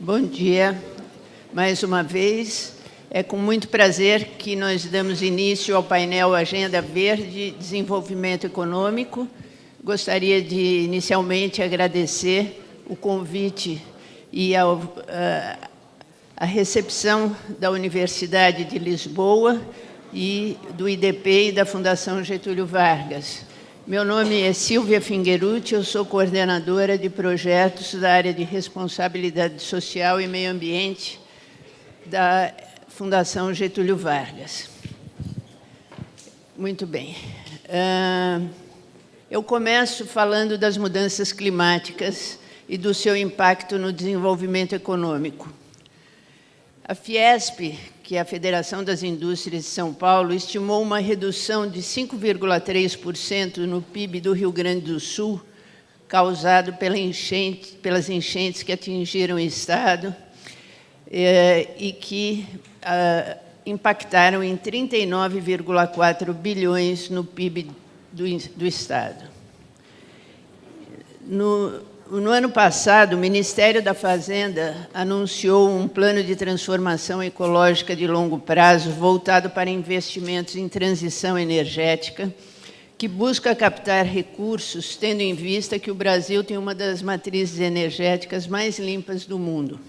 Bom dia. Mais uma vez, é com muito prazer que nós damos início ao painel Agenda Verde Desenvolvimento Econômico. Gostaria de, inicialmente, agradecer o convite e a recepção da Universidade de Lisboa e do IDP e da Fundação Getúlio Vargas. Meu nome é Silvia Fingerucci, eu sou coordenadora de projetos da área de responsabilidade social e meio ambiente da Fundação Getúlio Vargas. Muito bem. Eu começo falando das mudanças climáticas e do seu impacto no desenvolvimento econômico. A Fiesp, que é a Federação das Indústrias de São Paulo, estimou uma redução de 5,3% no PIB do Rio Grande do Sul, causado pelas enchentes que atingiram o Estado e que impactaram em 39,4 bilhões no PIB do Estado. No ano passado, o Ministério da Fazenda anunciou um plano de transformação ecológica de longo prazo voltado para investimentos em transição energética, que busca captar recursos, tendo em vista que o Brasil tem uma das matrizes energéticas mais limpas do mundo.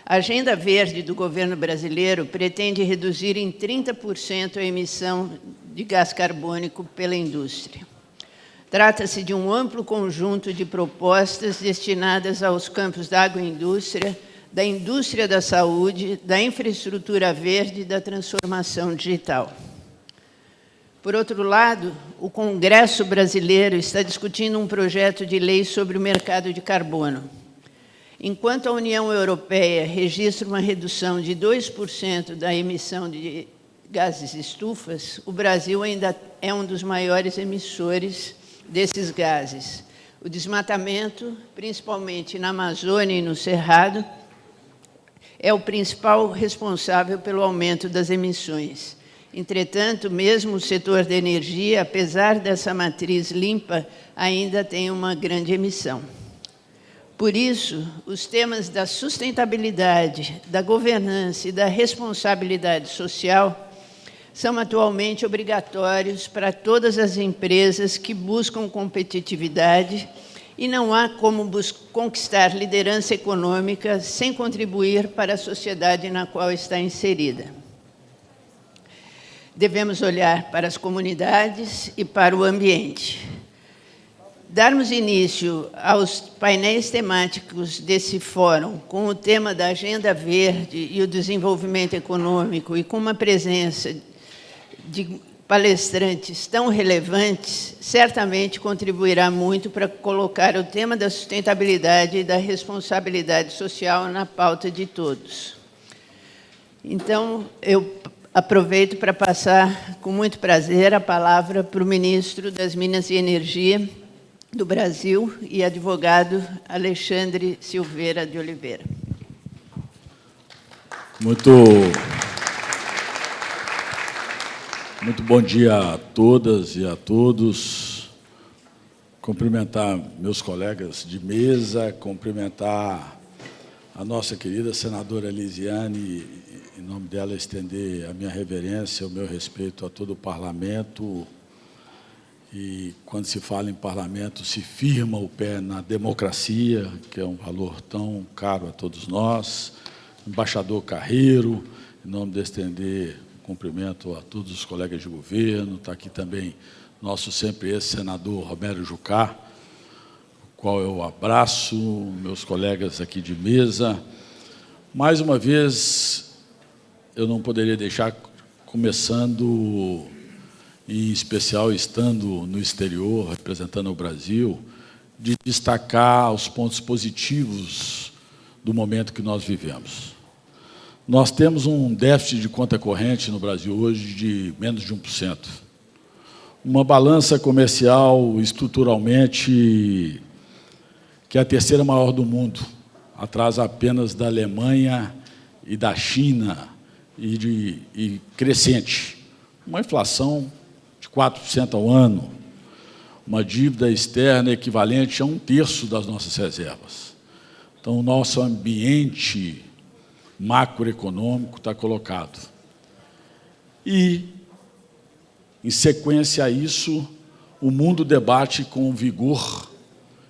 A Agenda Verde do governo brasileiro pretende reduzir em 30% a emissão de gás carbônico pela indústria. Trata-se de um amplo conjunto de propostas destinadas aos campos da agroindústria, da indústria da saúde, da infraestrutura verde e da transformação digital. Por outro lado, o Congresso brasileiro está discutindo um projeto de lei sobre o mercado de carbono. Enquanto a União Europeia registra uma redução de 2% da emissão de gases estufas, o Brasil ainda é um dos maiores emissores desses gases. O desmatamento, principalmente na Amazônia e no Cerrado, é o principal responsável pelo aumento das emissões. Entretanto, mesmo o setor da energia, apesar dessa matriz limpa, ainda tem uma grande emissão. Por isso, os temas da sustentabilidade, da governança e da responsabilidade social são atualmente obrigatórios para todas as empresas que buscam competitividade e não há como conquistar liderança econômica sem contribuir para a sociedade na qual está inserida. Devemos olhar para as comunidades e para o ambiente. Darmos início aos painéis temáticos desse fórum com o tema da Agenda Verde e o desenvolvimento econômico e com uma presença de palestrantes tão relevantes, certamente contribuirá muito para colocar o tema da sustentabilidade e da responsabilidade social na pauta de todos. Então, eu aproveito para passar, com muito prazer, a palavra para o ministro das Minas e Energia do Brasil e advogado Alexandre Silveira de Oliveira. Muito bom dia a todas e a todos. Cumprimentar meus colegas de mesa, cumprimentar a nossa querida senadora Elisiane, em nome dela estender a minha reverência, o meu respeito a todo o parlamento. E quando se fala em parlamento, se firma o pé na democracia, que é um valor tão caro a todos nós. Embaixador Carreiro, em nome de estender cumprimento a todos os colegas de governo. Está aqui também nosso sempre ex-senador Romero Jucá, o qual eu abraço, meus colegas aqui de mesa. Mais uma vez, eu não poderia deixar, começando, em especial estando no exterior, representando o Brasil, de destacar os pontos positivos do momento que nós vivemos. Nós temos um déficit de conta corrente no Brasil hoje de menos de 1%. Uma balança comercial estruturalmente que é a terceira maior do mundo, atrás apenas da Alemanha e da China, e crescente. Uma inflação de 4% ao ano, uma dívida externa equivalente a 1/3 das nossas reservas. Então, o nosso ambiente macroeconômico está colocado. E, em sequência a isso, o mundo debate com vigor,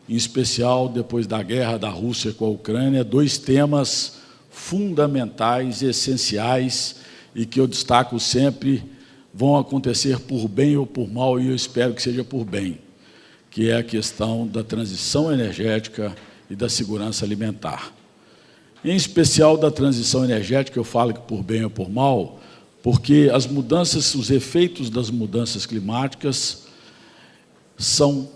em especial depois da guerra da Rússia com a Ucrânia, dois temas fundamentais, essenciais, e que eu destaco sempre, vão acontecer por bem ou por mal, e eu espero que seja por bem, que é a questão da transição energética e da segurança alimentar. Em especial da transição energética, eu falo que por bem ou por mal, porque as mudanças, os efeitos das mudanças climáticas são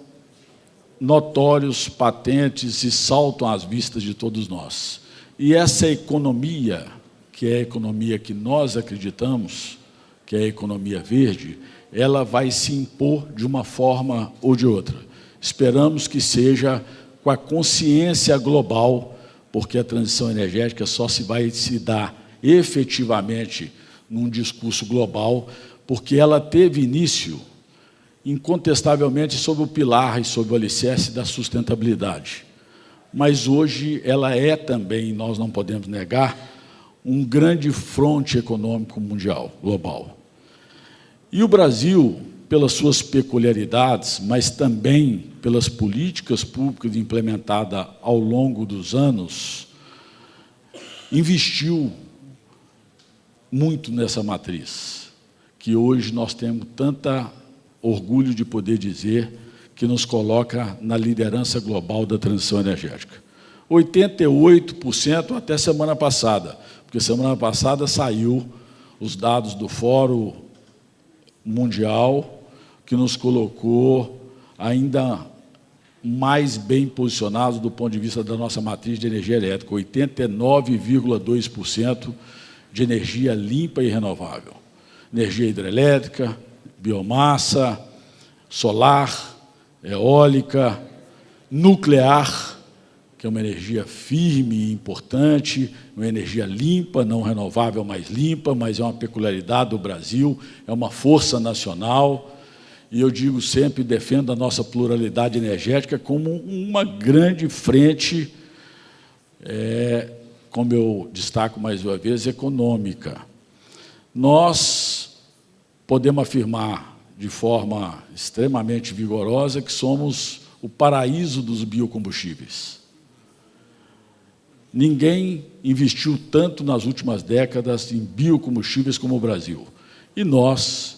notórios, patentes e saltam às vistas de todos nós. E essa economia, que é a economia que nós acreditamos, que é a economia verde, ela vai se impor de uma forma ou de outra. Esperamos que seja com a consciência global, porque a transição energética só vai se dar efetivamente num discurso global, porque ela teve início, incontestavelmente, sob o pilar e sob o alicerce da sustentabilidade. Mas hoje ela é também, nós não podemos negar, um grande fronte econômico mundial, global. E o Brasil, pelas suas peculiaridades, mas também pelas políticas públicas implementadas ao longo dos anos, investiu muito nessa matriz, que hoje nós temos tanta orgulho de poder dizer que nos coloca na liderança global da transição energética. 88% até semana passada, porque semana passada saiu os dados do Fórum Mundial, que nos colocou ainda mais bem posicionados do ponto de vista da nossa matriz de energia elétrica, 89,2% de energia limpa e renovável. Energia hidrelétrica, biomassa, solar, eólica, nuclear, que é uma energia firme e importante, uma energia limpa, não renovável, mas limpa, mas é uma peculiaridade do Brasil, é uma força nacional, e eu digo sempre, defendo a nossa pluralidade energética como uma grande frente, como eu destaco mais uma vez, econômica. Nós podemos afirmar de forma extremamente vigorosa que somos o paraíso dos biocombustíveis. Ninguém investiu tanto nas últimas décadas em biocombustíveis como o Brasil. E nós,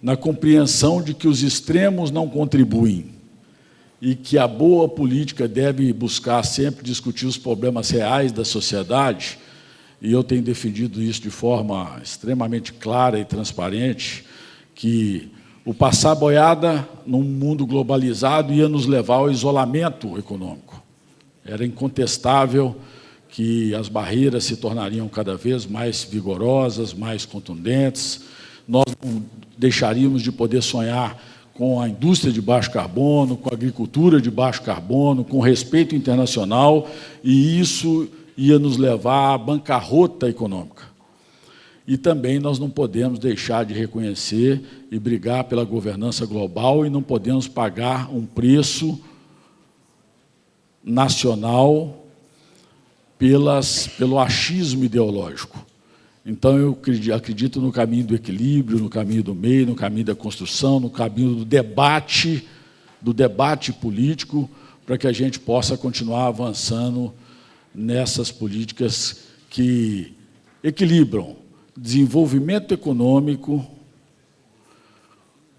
na compreensão de que os extremos não contribuem e que a boa política deve buscar sempre discutir os problemas reais da sociedade, e eu tenho defendido isso de forma extremamente clara e transparente, que o passar boiada num mundo globalizado ia nos levar ao isolamento econômico. Era incontestável que as barreiras se tornariam cada vez mais vigorosas, mais contundentes. Nós não deixaríamos de poder sonhar com a indústria de baixo carbono, com a agricultura de baixo carbono, com respeito internacional, e isso ia nos levar à bancarrota econômica. E também nós não podemos deixar de reconhecer e brigar pela governança global, e não podemos pagar um nacional pelo achismo ideológico. Então, eu acredito no caminho do equilíbrio, no caminho do meio, no caminho da construção, no caminho do debate político, para que a gente possa continuar avançando nessas políticas que equilibram desenvolvimento econômico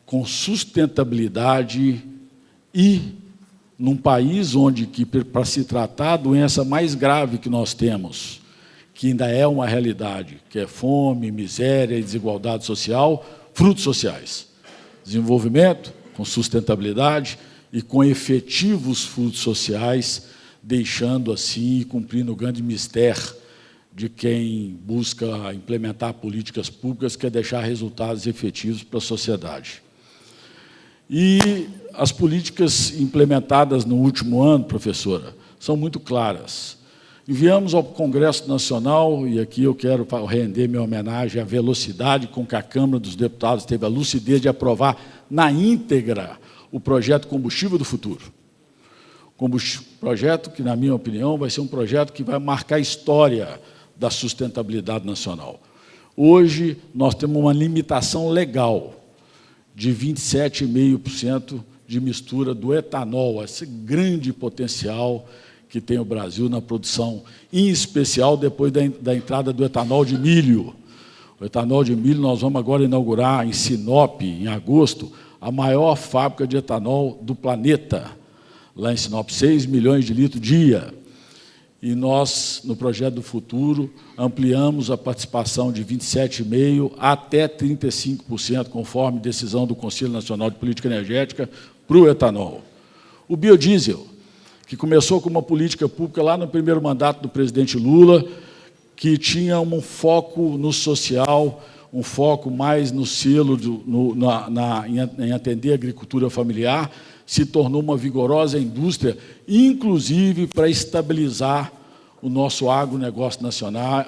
com sustentabilidade e num país onde, para se tratar a doença mais grave que nós temos, que ainda é uma realidade, que é fome, miséria e desigualdade social, frutos sociais. Desenvolvimento com sustentabilidade e com efetivos frutos sociais, deixando assim e cumprindo o grande mistério de quem busca implementar políticas públicas, que é deixar resultados efetivos para a sociedade. E as políticas implementadas no último ano, professora, são muito claras. Enviamos ao Congresso Nacional, e aqui eu quero render minha homenagem à velocidade com que a Câmara dos Deputados teve a lucidez de aprovar na íntegra o projeto Combustível do Futuro. Projeto que, na minha opinião, vai ser um projeto que vai marcar a história da sustentabilidade nacional. Hoje, nós temos uma limitação legal de 27,5% de mistura do etanol, esse grande potencial que tem o Brasil na produção, em especial depois da entrada do etanol de milho. O etanol de milho, nós vamos agora inaugurar em Sinop, em agosto, a maior fábrica de etanol do planeta, lá em Sinop, 6 milhões de litros dia. E nós, no Projeto do Futuro, ampliamos a participação de 27,5% até 35%, conforme decisão do Conselho Nacional de Política Energética, para o etanol. O biodiesel, que começou com uma política pública lá no primeiro mandato do presidente Lula, que tinha um foco no social, um foco mais no selo, em atender a agricultura familiar, se tornou uma vigorosa indústria, inclusive para estabilizar o nosso agronegócio nacional,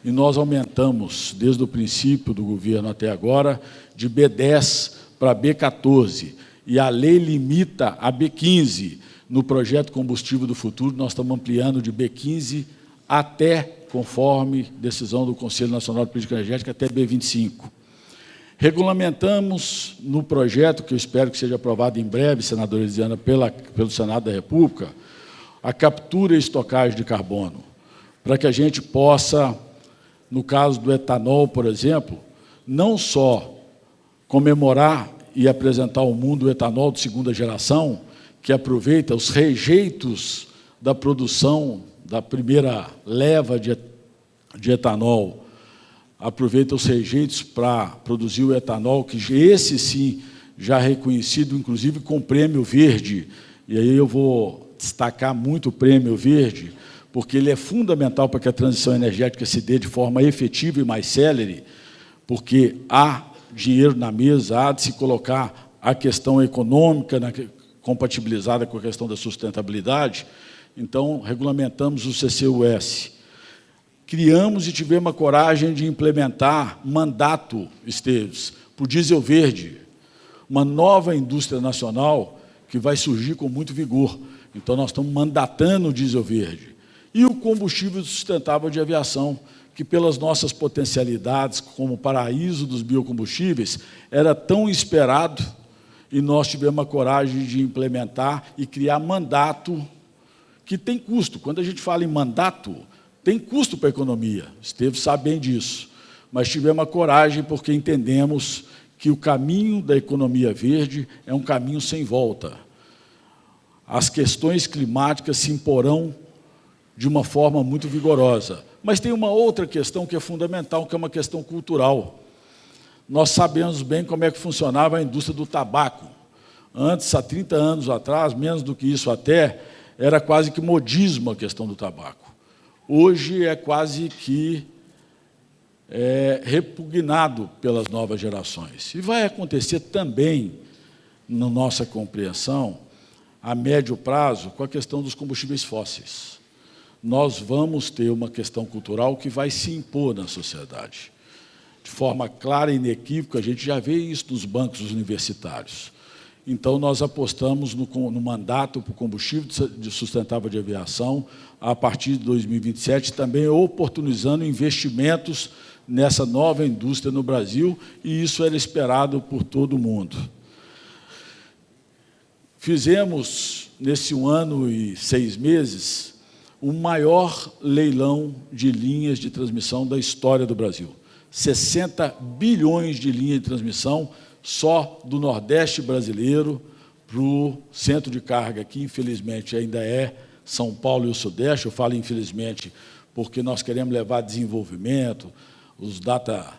e nós aumentamos, desde o princípio do governo até agora, de B10 para B14, e a lei limita a B15. No projeto Combustível do Futuro, nós estamos ampliando de B15 até, conforme decisão do Conselho Nacional de Política Energética, até B25. Regulamentamos no projeto, que eu espero que seja aprovado em breve, senadora Elisiana, pelo Senado da República, a captura e estocagem de carbono, para que a gente possa, no caso do etanol, por exemplo, não só comemorar e apresentar ao mundo o etanol de segunda geração, que aproveita os rejeitos da produção da primeira leva de etanol, aproveita os rejeitos para produzir o etanol, que esse sim já reconhecido, inclusive com prêmio verde, e aí eu vou destacar muito o prêmio verde, porque ele é fundamental para que a transição energética se dê de forma efetiva e mais célere, porque há dinheiro na mesa, há de se colocar a questão econômica compatibilizada com a questão da sustentabilidade. Então, regulamentamos o CCUS. Criamos e tivemos a coragem de implementar mandato, Esteves, para o diesel verde, uma nova indústria nacional que vai surgir com muito vigor. Então, nós estamos mandatando o diesel verde. E o combustível sustentável de aviação, que, pelas nossas potencialidades como paraíso dos biocombustíveis, era tão esperado, e nós tivemos a coragem de implementar e criar mandato, que tem custo. Quando a gente fala em mandato, tem custo para a economia, Esteves sabe bem disso, mas tivemos a coragem porque entendemos que o caminho da economia verde é um caminho sem volta. As questões climáticas se imporão de uma forma muito vigorosa. Mas tem uma outra questão que é fundamental, que é uma questão cultural. Nós sabemos bem como é que funcionava a indústria do tabaco. Antes, há 30 anos atrás, menos do que isso até, era quase que modismo a questão do tabaco. Hoje é quase que repugnado pelas novas gerações. E vai acontecer também, na nossa compreensão, a médio prazo, com a questão dos combustíveis fósseis. Nós vamos ter uma questão cultural que vai se impor na sociedade. De forma clara e inequívoca, a gente já vê isso nos bancos universitários. Então, nós apostamos no mandato para o combustível sustentável de aviação, a partir de 2027, também oportunizando investimentos nessa nova indústria no Brasil, e isso era esperado por todo mundo. Fizemos, nesse 1 ano e 6 meses, o maior leilão de linhas de transmissão da história do Brasil. 60 bilhões de linhas de transmissão só do Nordeste brasileiro para o centro de carga, que, infelizmente, ainda é São Paulo e o Sudeste. Eu falo infelizmente porque nós queremos levar desenvolvimento, os data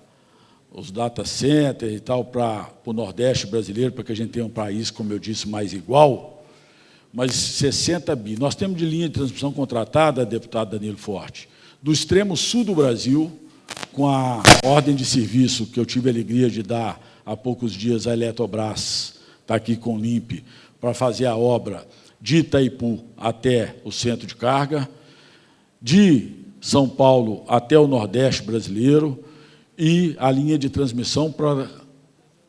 centers e tal, para o Nordeste brasileiro, para que a gente tenha um país, como eu disse, mais igual. Mas 60 bi. Nós temos de linha de transmissão contratada, deputado Danilo Forte, do extremo sul do Brasil, com a ordem de serviço que eu tive a alegria de dar há poucos dias à Eletrobras, está aqui com o LIMP, para fazer a obra de Itaipu até o centro de carga, de São Paulo até o Nordeste brasileiro, e a linha de transmissão para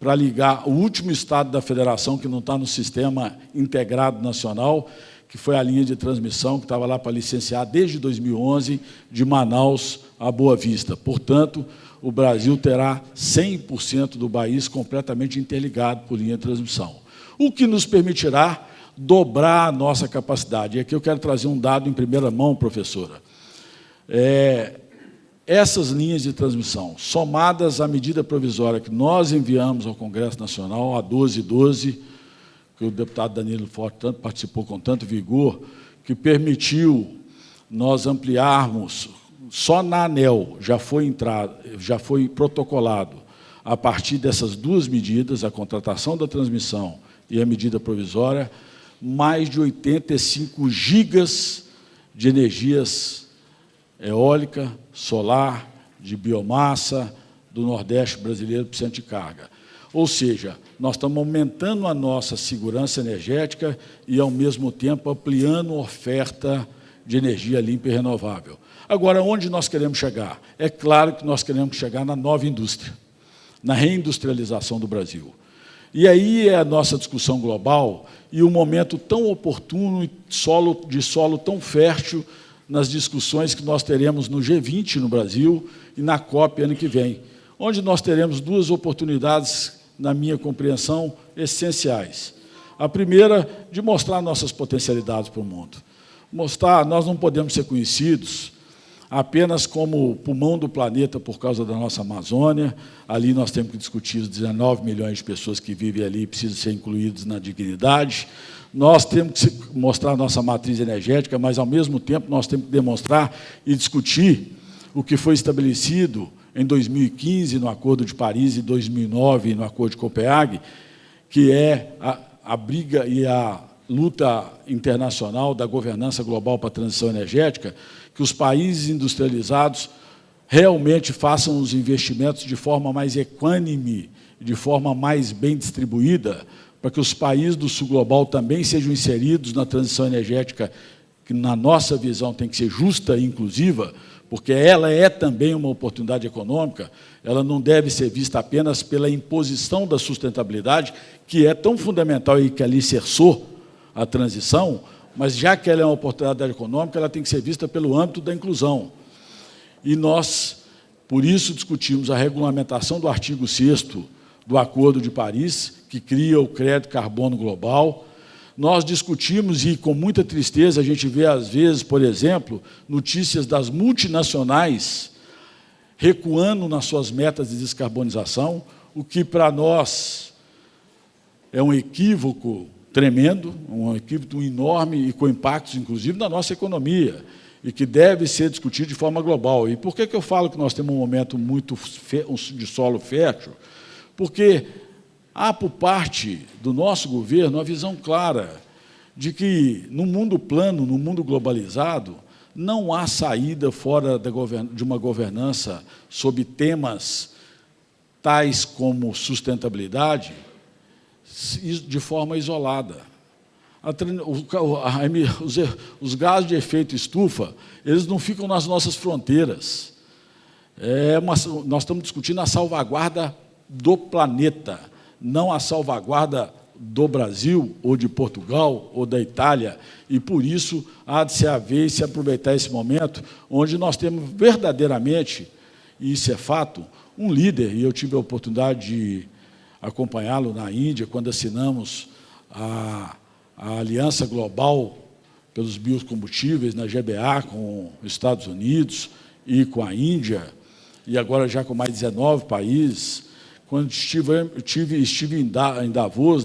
para ligar o último estado da federação que não está no sistema integrado nacional, que foi a linha de transmissão que estava lá para licenciar desde 2011, de Manaus a Boa Vista. Portanto, o Brasil terá 100% do país completamente interligado por linha de transmissão, o que nos permitirá dobrar a nossa capacidade. E aqui eu quero trazer um dado em primeira mão, professora. Essas linhas de transmissão, somadas à medida provisória que nós enviamos ao Congresso Nacional, a 1212, que o deputado Danilo Forte participou com tanto vigor, que permitiu nós ampliarmos, só na ANEEL já foi protocolado, a partir dessas duas medidas, a contratação da transmissão e a medida provisória, mais de 85 gigas de energias eólica, solar, de biomassa, do Nordeste brasileiro por cento de carga. Ou seja, nós estamos aumentando a nossa segurança energética e, ao mesmo tempo, ampliando a oferta de energia limpa e renovável. Agora, onde nós queremos chegar? É claro que nós queremos chegar na nova indústria, na reindustrialização do Brasil. E aí é a nossa discussão global e o momento tão oportuno e de solo tão fértil nas discussões que nós teremos no G20 no Brasil e na COP ano que vem, onde nós teremos duas oportunidades, na minha compreensão, essenciais. A primeira, de mostrar nossas potencialidades para o mundo. Mostrar, nós não podemos ser conhecidos apenas como o pulmão do planeta por causa da nossa Amazônia. Ali nós temos que discutir os 19 milhões de pessoas que vivem ali e precisam ser incluídos na dignidade. Nós temos que mostrar a nossa matriz energética, mas, ao mesmo tempo, nós temos que demonstrar e discutir o que foi estabelecido em 2015 no Acordo de Paris e 2009 no Acordo de Copenhague, que é a briga e a luta internacional da governança global para a transição energética, que os países industrializados realmente façam os investimentos de forma mais equânime, de forma mais bem distribuída, para que os países do sul global também sejam inseridos na transição energética, que, na nossa visão, tem que ser justa e inclusiva, porque ela é também uma oportunidade econômica, ela não deve ser vista apenas pela imposição da sustentabilidade, que é tão fundamental e que alicerçou a transição, mas, já que ela é uma oportunidade econômica, ela tem que ser vista pelo âmbito da inclusão. E nós, por isso, discutimos a regulamentação do artigo 6º do Acordo de Paris, que cria o crédito carbono global. Nós discutimos, e com muita tristeza a gente vê, às vezes, por exemplo, notícias das multinacionais recuando nas suas metas de descarbonização, o que, para nós, é um equívoco tremendo, um equívoco enorme e com impactos, inclusive, na nossa economia, e que deve ser discutido de forma global. E por que eu falo que nós temos um momento muito de solo fértil? Porque há, por parte do nosso governo, a visão clara de que, no mundo plano, no mundo globalizado, não há saída fora de uma governança sobre temas tais como sustentabilidade de forma isolada. Os gases de efeito estufa, eles não ficam nas nossas fronteiras. Nós estamos discutindo a salvaguarda do planeta, não a salvaguarda do Brasil, ou de Portugal, ou da Itália, e, por isso, há de se haver e se aproveitar esse momento, onde nós temos verdadeiramente, e isso é fato, um líder, e eu tive a oportunidade de acompanhá-lo na Índia, quando assinamos a Aliança Global pelos Biocombustíveis, na GBA, com os Estados Unidos e com a Índia, e agora já com mais 19 países. Quando estive em Davos,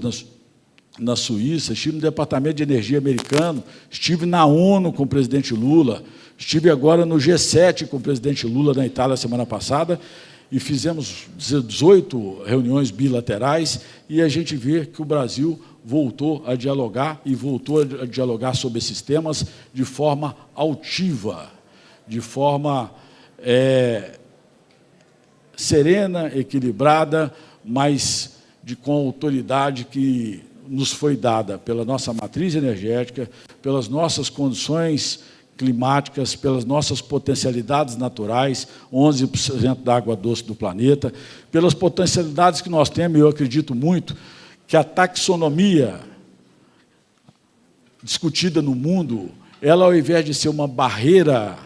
na Suíça, estive no Departamento de Energia americano, estive na ONU com o presidente Lula, estive agora no G7 com o presidente Lula na Itália semana passada, e fizemos 18 reuniões bilaterais, e a gente vê que o Brasil voltou a dialogar, e voltou a dialogar sobre esses temas de forma altiva, de forma serena, equilibrada, mas com a autoridade que nos foi dada pela nossa matriz energética, pelas nossas condições climáticas, pelas nossas potencialidades naturais, 11% da água doce do planeta, pelas potencialidades que nós temos, e eu acredito muito que a taxonomia discutida no mundo, ela, ao invés de ser uma barreira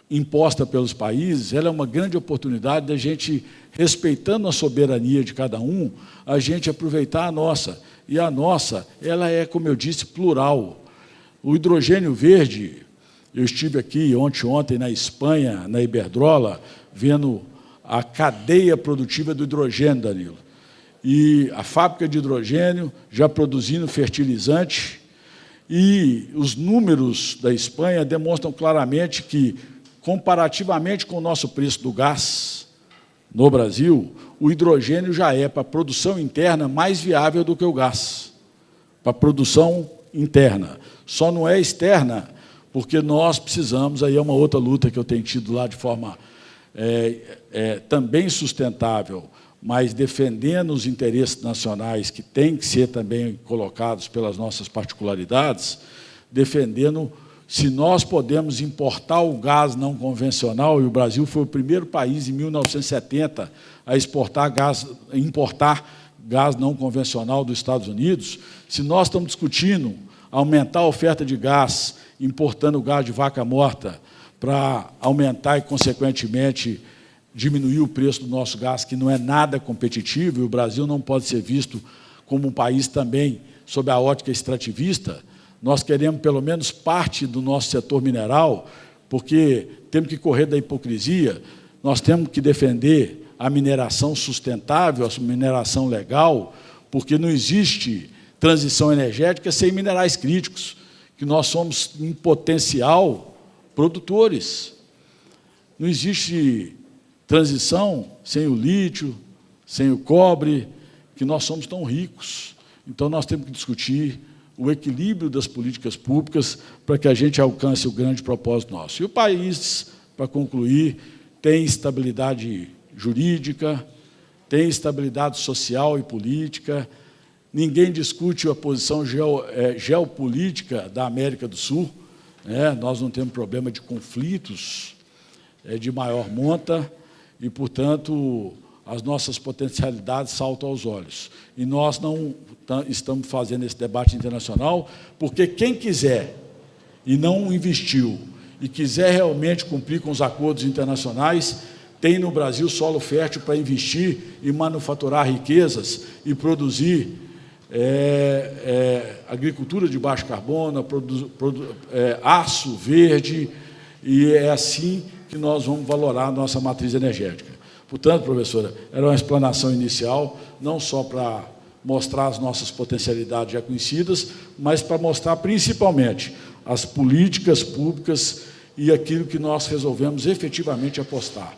imposta pelos países, ela é uma grande oportunidade da gente, respeitando a soberania de cada um, a gente aproveitar a nossa. E a nossa, ela é, como eu disse, plural. O hidrogênio verde, eu estive aqui ontem na Espanha, na Iberdrola, vendo a cadeia produtiva do hidrogênio, Danilo. E a fábrica de hidrogênio já produzindo fertilizante, e os números da Espanha demonstram claramente que, comparativamente com o nosso preço do gás no Brasil, o hidrogênio já é, para a produção interna, mais viável do que o gás, para a produção interna. Só não é externa, porque nós precisamos, aí é uma outra luta que eu tenho tido lá de forma também sustentável, mas defendendo os interesses nacionais, que têm que ser também colocados pelas nossas particularidades, defendendo se nós podemos importar o gás não convencional, e o Brasil foi o primeiro país, em 1970, a importar gás não convencional dos Estados Unidos, se nós estamos discutindo aumentar a oferta de gás, importando gás de vaca morta, para aumentar e, consequentemente, diminuir o preço do nosso gás, que não é nada competitivo, e o Brasil não pode ser visto como um país também sob a ótica extrativista. Nós queremos, pelo menos, parte do nosso setor mineral, porque temos que correr da hipocrisia, nós temos que defender a mineração sustentável, a mineração legal, porque não existe transição energética sem minerais críticos, que nós somos, em potencial, produtores. Não existe transição sem o lítio, sem o cobre, que nós somos tão ricos. Então, nós temos que discutir o equilíbrio das políticas públicas para que a gente alcance o grande propósito nosso. E o país, para concluir, tem estabilidade jurídica, tem estabilidade social e política. Ninguém discute a posição geopolítica da América do Sul, né? Nós não temos problema de conflitos de maior monta e, portanto, as nossas potencialidades saltam aos olhos. E nós não estamos fazendo esse debate internacional porque quem quiser e não investiu e quiser realmente cumprir com os acordos internacionais, tem no Brasil solo fértil para investir e manufaturar riquezas e produzir agricultura de baixo carbono, aço verde, e é assim que nós vamos valorar a nossa matriz energética. Portanto, professora, era uma explanação inicial, não só para mostrar as nossas potencialidades já conhecidas, mas para mostrar, principalmente, as políticas públicas e aquilo que nós resolvemos efetivamente apostar.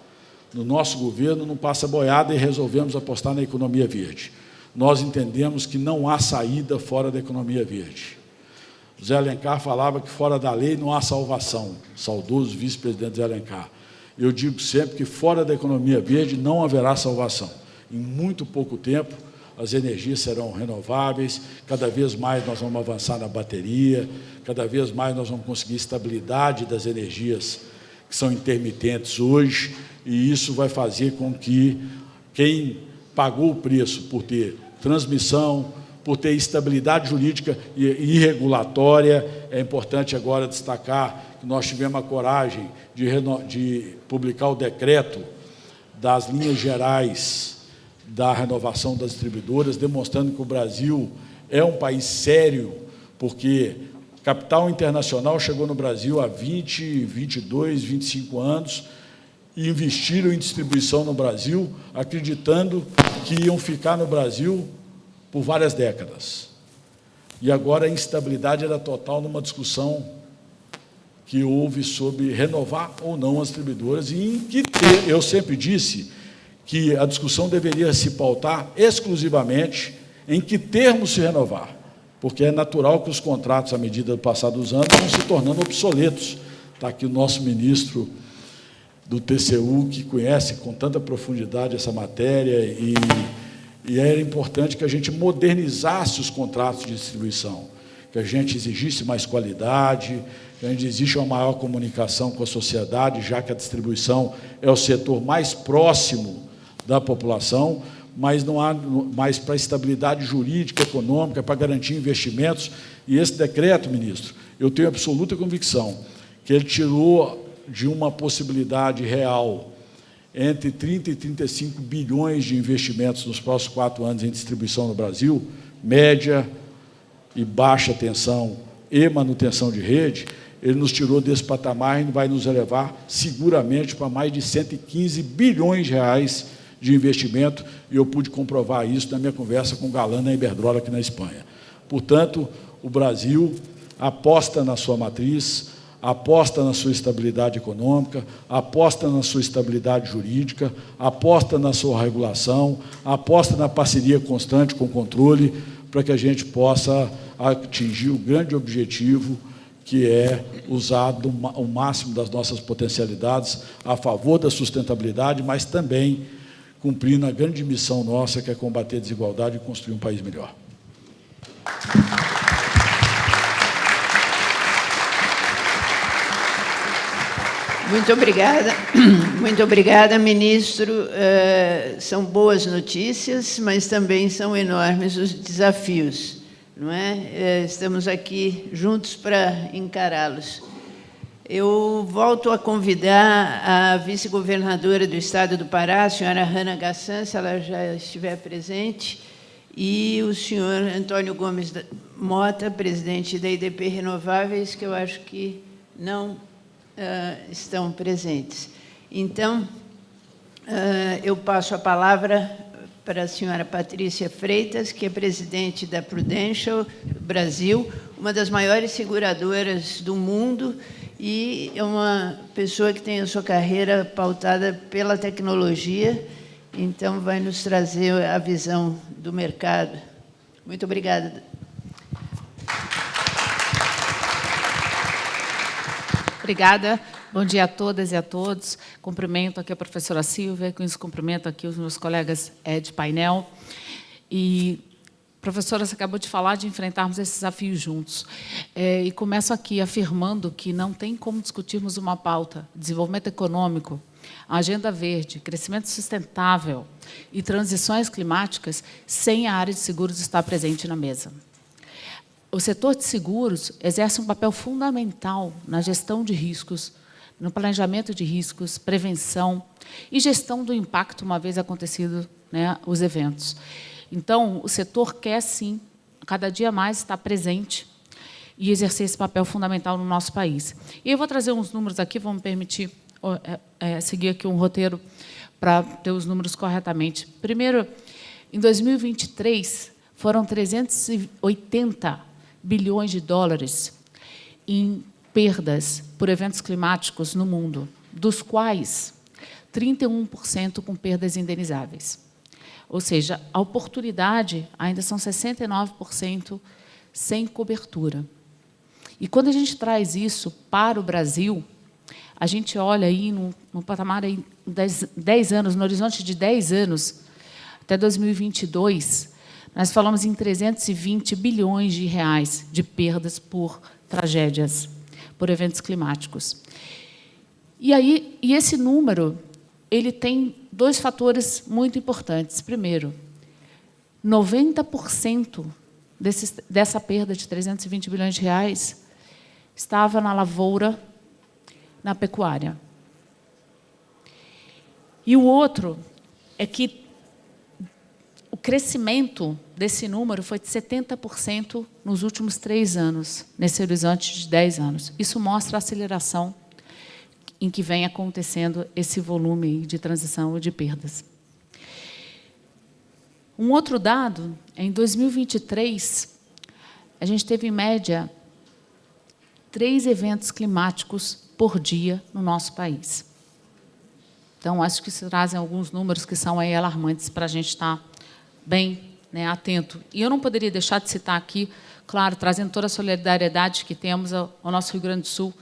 No nosso governo, não passa boiada e resolvemos apostar na economia verde. Nós entendemos que não há saída fora da economia verde. Zé Alencar falava que fora da lei não há salvação, saudoso vice-presidente Zé Alencar. Eu digo sempre que fora da economia verde não haverá salvação. Em muito pouco tempo, as energias serão renováveis, cada vez mais nós vamos avançar na bateria, cada vez mais nós vamos conseguir estabilidade das energias que são intermitentes hoje, e isso vai fazer com que quem pagou o preço por ter transmissão, por ter estabilidade jurídica e regulatória, é importante agora destacar que nós tivemos a coragem de publicar o decreto das linhas gerais da renovação das distribuidoras, demonstrando que o Brasil é um país sério, porque capital internacional chegou no Brasil há 20, 22, 25 anos e investiram em distribuição no Brasil, acreditando que iam ficar no Brasil por várias décadas. E agora a instabilidade era total numa discussão que houve sobre renovar ou não as distribuidoras, e em que eu sempre disse que a discussão deveria se pautar exclusivamente em que termos se renovar, porque é natural que os contratos, à medida do passar dos anos, vão se tornando obsoletos. Está aqui o nosso ministro do TCU, que conhece com tanta profundidade essa matéria, e era importante que a gente modernizasse os contratos de distribuição, que que a gente exigisse mais qualidade, que a gente exigisse uma maior comunicação com a sociedade, já que a distribuição é o setor mais próximo da população, mas não há mais para estabilidade jurídica, econômica, para garantir investimentos. E esse decreto, ministro, eu tenho absoluta convicção que ele tirou de uma possibilidade real entre 30 e 35 bilhões de investimentos nos próximos 4 anos em distribuição no Brasil, média e baixa tensão e manutenção de rede, ele nos tirou desse patamar e vai nos levar seguramente para mais de 115 bilhões de reais de investimento, e eu pude comprovar isso na minha conversa com o Galán na Iberdrola, aqui na Espanha. Portanto, o Brasil aposta na sua matriz, aposta na sua estabilidade econômica, aposta na sua estabilidade jurídica, aposta na sua regulação, aposta na parceria constante com o controle, para que a gente possa atingir o grande objetivo, que é usar o máximo das nossas potencialidades a favor da sustentabilidade, mas também cumprindo a grande missão nossa, que é combater a desigualdade e construir um país melhor. Muito obrigada, ministro. São boas notícias, mas também são enormes os desafios, não é? Estamos aqui juntos para encará-los. Eu volto a convidar a vice-governadora do Estado do Pará, a senhora Hanna Gassan, se ela já estiver presente, e o senhor Antônio Gomes Mota, presidente da IDP Renováveis, que eu acho que não estão presentes. Então, eu passo a palavra para a senhora Patrícia Freitas, que é presidente da Prudential Brasil, uma das maiores seguradoras do mundo, e é uma pessoa que tem a sua carreira pautada pela tecnologia, então vai nos trazer a visão do mercado. Muito obrigada. Obrigada. Bom dia a todas e a todos. Cumprimento aqui a professora Silvia, com isso cumprimento aqui os meus colegas de painel. E, professora, você acabou de falar de enfrentarmos esses desafios juntos. E começo aqui afirmando que não tem como discutirmos uma pauta, desenvolvimento econômico, agenda verde, crescimento sustentável e transições climáticas, sem a área de seguros estar presente na mesa. O setor de seguros exerce um papel fundamental na gestão de riscos, no planejamento de riscos, prevenção e gestão do impacto, uma vez acontecido, né, os eventos. Então, o setor quer, sim, cada dia mais estar presente e exercer esse papel fundamental no nosso país. E eu vou trazer uns números aqui, vão me permitir seguir aqui um roteiro para ter os números corretamente. Primeiro, em 2023, foram 380 bilhões de dólares em perdas por eventos climáticos no mundo, dos quais 31% com perdas indenizáveis. Ou seja, a oportunidade ainda são 69% sem cobertura. E quando a gente traz isso para o Brasil, a gente olha aí no patamar aí 10 anos, no horizonte de 10 anos, até 2022, nós falamos em 320 bilhões de reais de perdas por tragédias, por eventos climáticos. E esse número ele tem 2 fatores muito importantes. Primeiro, 90% dessa perda de 320 bilhões de reais estava na lavoura, na pecuária. E o outro é que o crescimento desse número foi de 70% nos últimos 3 anos, nesse horizonte de 10 anos. Isso mostra a aceleração em que vem acontecendo esse volume de transição e de perdas. Um outro dado, em 2023, a gente teve, em média, 3 eventos climáticos por dia no nosso país. Então, acho que se trazem alguns números que são aí alarmantes para a gente estar bem, né, atento. E eu não poderia deixar de citar aqui, claro, trazendo toda a solidariedade que temos ao nosso Rio Grande do Sul,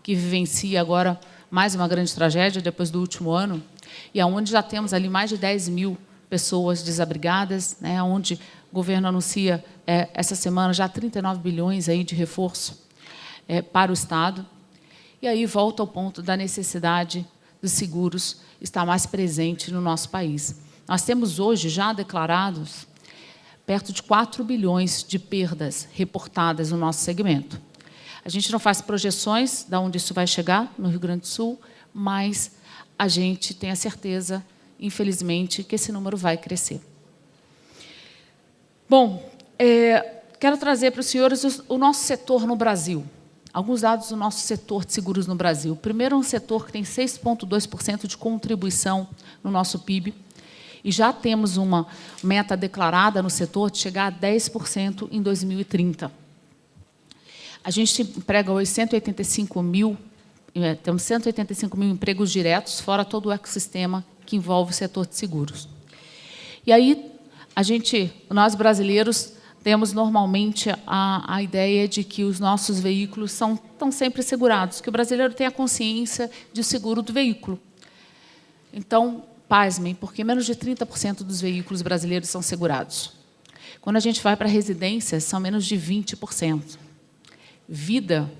que vivencia agora mais uma grande tragédia depois do último ano, e onde já temos ali mais de 10 mil pessoas desabrigadas, né, onde o governo anuncia essa semana, já 39 bilhões aí de reforço para o Estado. E aí volta ao ponto da necessidade dos seguros estar mais presente no nosso país. Nós temos hoje já declarados perto de 4 bilhões de perdas reportadas no nosso segmento. A gente não faz projeções de onde isso vai chegar no Rio Grande do Sul, mas a gente tem a certeza, infelizmente, que esse número vai crescer. Bom, quero trazer para os senhores o nosso setor no Brasil. Alguns dados do nosso setor de seguros no Brasil. Primeiro, um setor que tem 6,2% de contribuição no nosso PIB, e já temos uma meta declarada no setor de chegar a 10% em 2030. A gente emprega hoje 185 mil, temos 185 mil empregos diretos, fora todo o ecossistema que envolve o setor de seguros. E aí, nós brasileiros, temos normalmente a ideia de que os nossos veículos estão sempre segurados, que o brasileiro tem a consciência de seguro do veículo. Então, pasmem, porque menos de 30% dos veículos brasileiros são segurados. Quando a gente vai para residências, são menos de 20%. Vida,